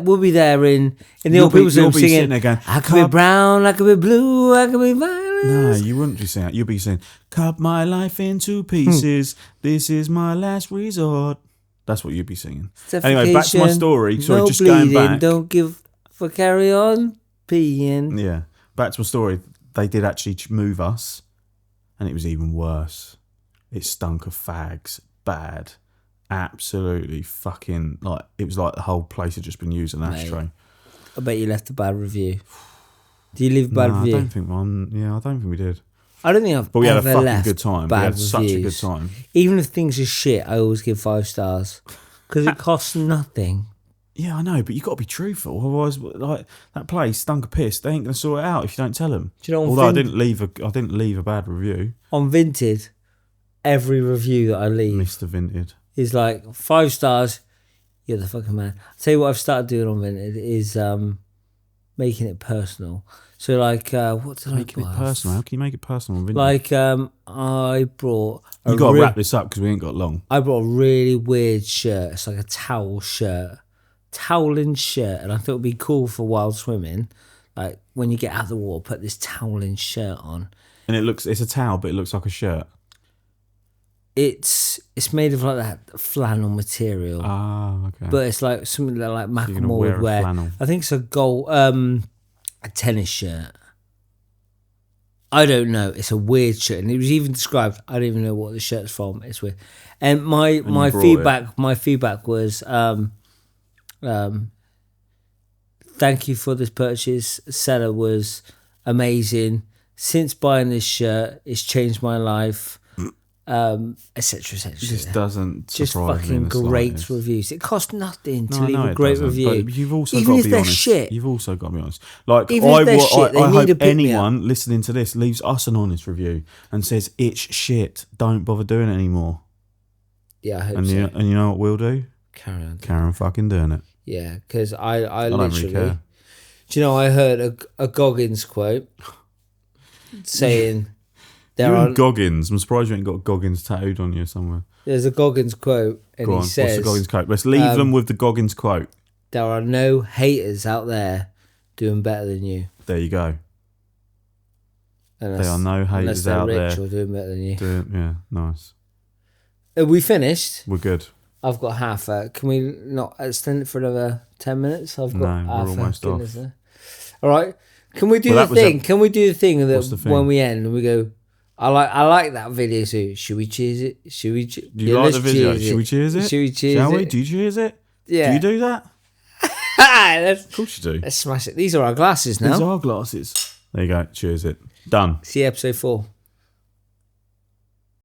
in the old people's homes singing again. I could be brown, I could be blue, I could be violet. No, you wouldn't be saying that. You'll be saying, "Cut my life into pieces. This is my last resort." That's what you'd be singing. Anyway, back to my story. Sorry, no just bleeding, going back. Don't give for carry on peeing. Yeah, back to my story. They did actually move us, and it was even worse. It stunk of fags, bad, absolutely fucking it was like the whole place had just been used as an ashtray. I bet you left a bad review. Do you leave a bad review? I don't think I don't think we did. I don't think I've But we had a ever fucking left good time. bad We had reviews. such a good time. Even if things are shit, I always give 5 stars because it costs nothing. Yeah, I know, but you got to be truthful. Otherwise, like that place stunk of piss. They ain't gonna sort it out if you don't tell them. Do you know? Although I didn't leave a bad review. On Vinted, every review that I leave, Mr. Vinted. is like 5 stars. You're the fucking man. I'll tell you what I've started doing on Vinted is making it personal. So like, what did I Making it personal. How can you make it personal on Vinted? Like, I brought. You got to wrap this up because we ain't got long. I brought a really weird shirt. It's like a towel shirt, toweling shirt, and I thought it'd be cool for wild swimming. Like when you get out of the water, put this toweling shirt on. And it's a towel, but it looks like a shirt. It's made of like that flannel material. Ah, okay. But it's like something that like So Macklemore would wear. Flannel. I think it's a tennis shirt. I don't know. It's a weird shirt, and it was even described. I don't even know what the shirt's from. It's weird. And my feedback was, thank you for this purchase. Seller was amazing. Since buying this shirt, it's changed my life. Etc. etc. This doesn't just surprise fucking me great reviews. It costs nothing to No, leave no, a it great doesn't, review. but you've also Even got if to be they're honest. shit. You've also got to be honest. Like Even if they're shit, they I need hope to pick me up. anyone listening to this leaves us an honest review and says it's shit. Don't bother doing it anymore. Yeah, I hope And so. you know what we'll do? Carry on. Fucking doing it. Yeah, because I don't literally. really care. Do you know? I heard a Goggins quote saying You're in Goggins. I'm surprised you ain't got Goggins tattooed on you somewhere. There's a Goggins quote, and Go on. he says, What's the Goggins quote? Let's leave them with the Goggins quote. "There are no haters out there doing better than you." There you go. Unless, There are no haters out there. rich or doing better than you. Yeah, nice. Are we finished? We're good. I've got half. Can we not extend it for another 10 minutes? I've got No, half. we're almost off. All right. Can we do the thing? Can we do the thing that What's the thing? when we end and we go? I like that video. So should we cheers it? Should we? Do you like the video? Should we cheers it? Should we cheers Shall it? we? Do you cheers it? Yeah. Do you do that? Of course you do. Let's smash it. These are our glasses now. These are glasses. There you go. Cheers it. Done. See you episode 4.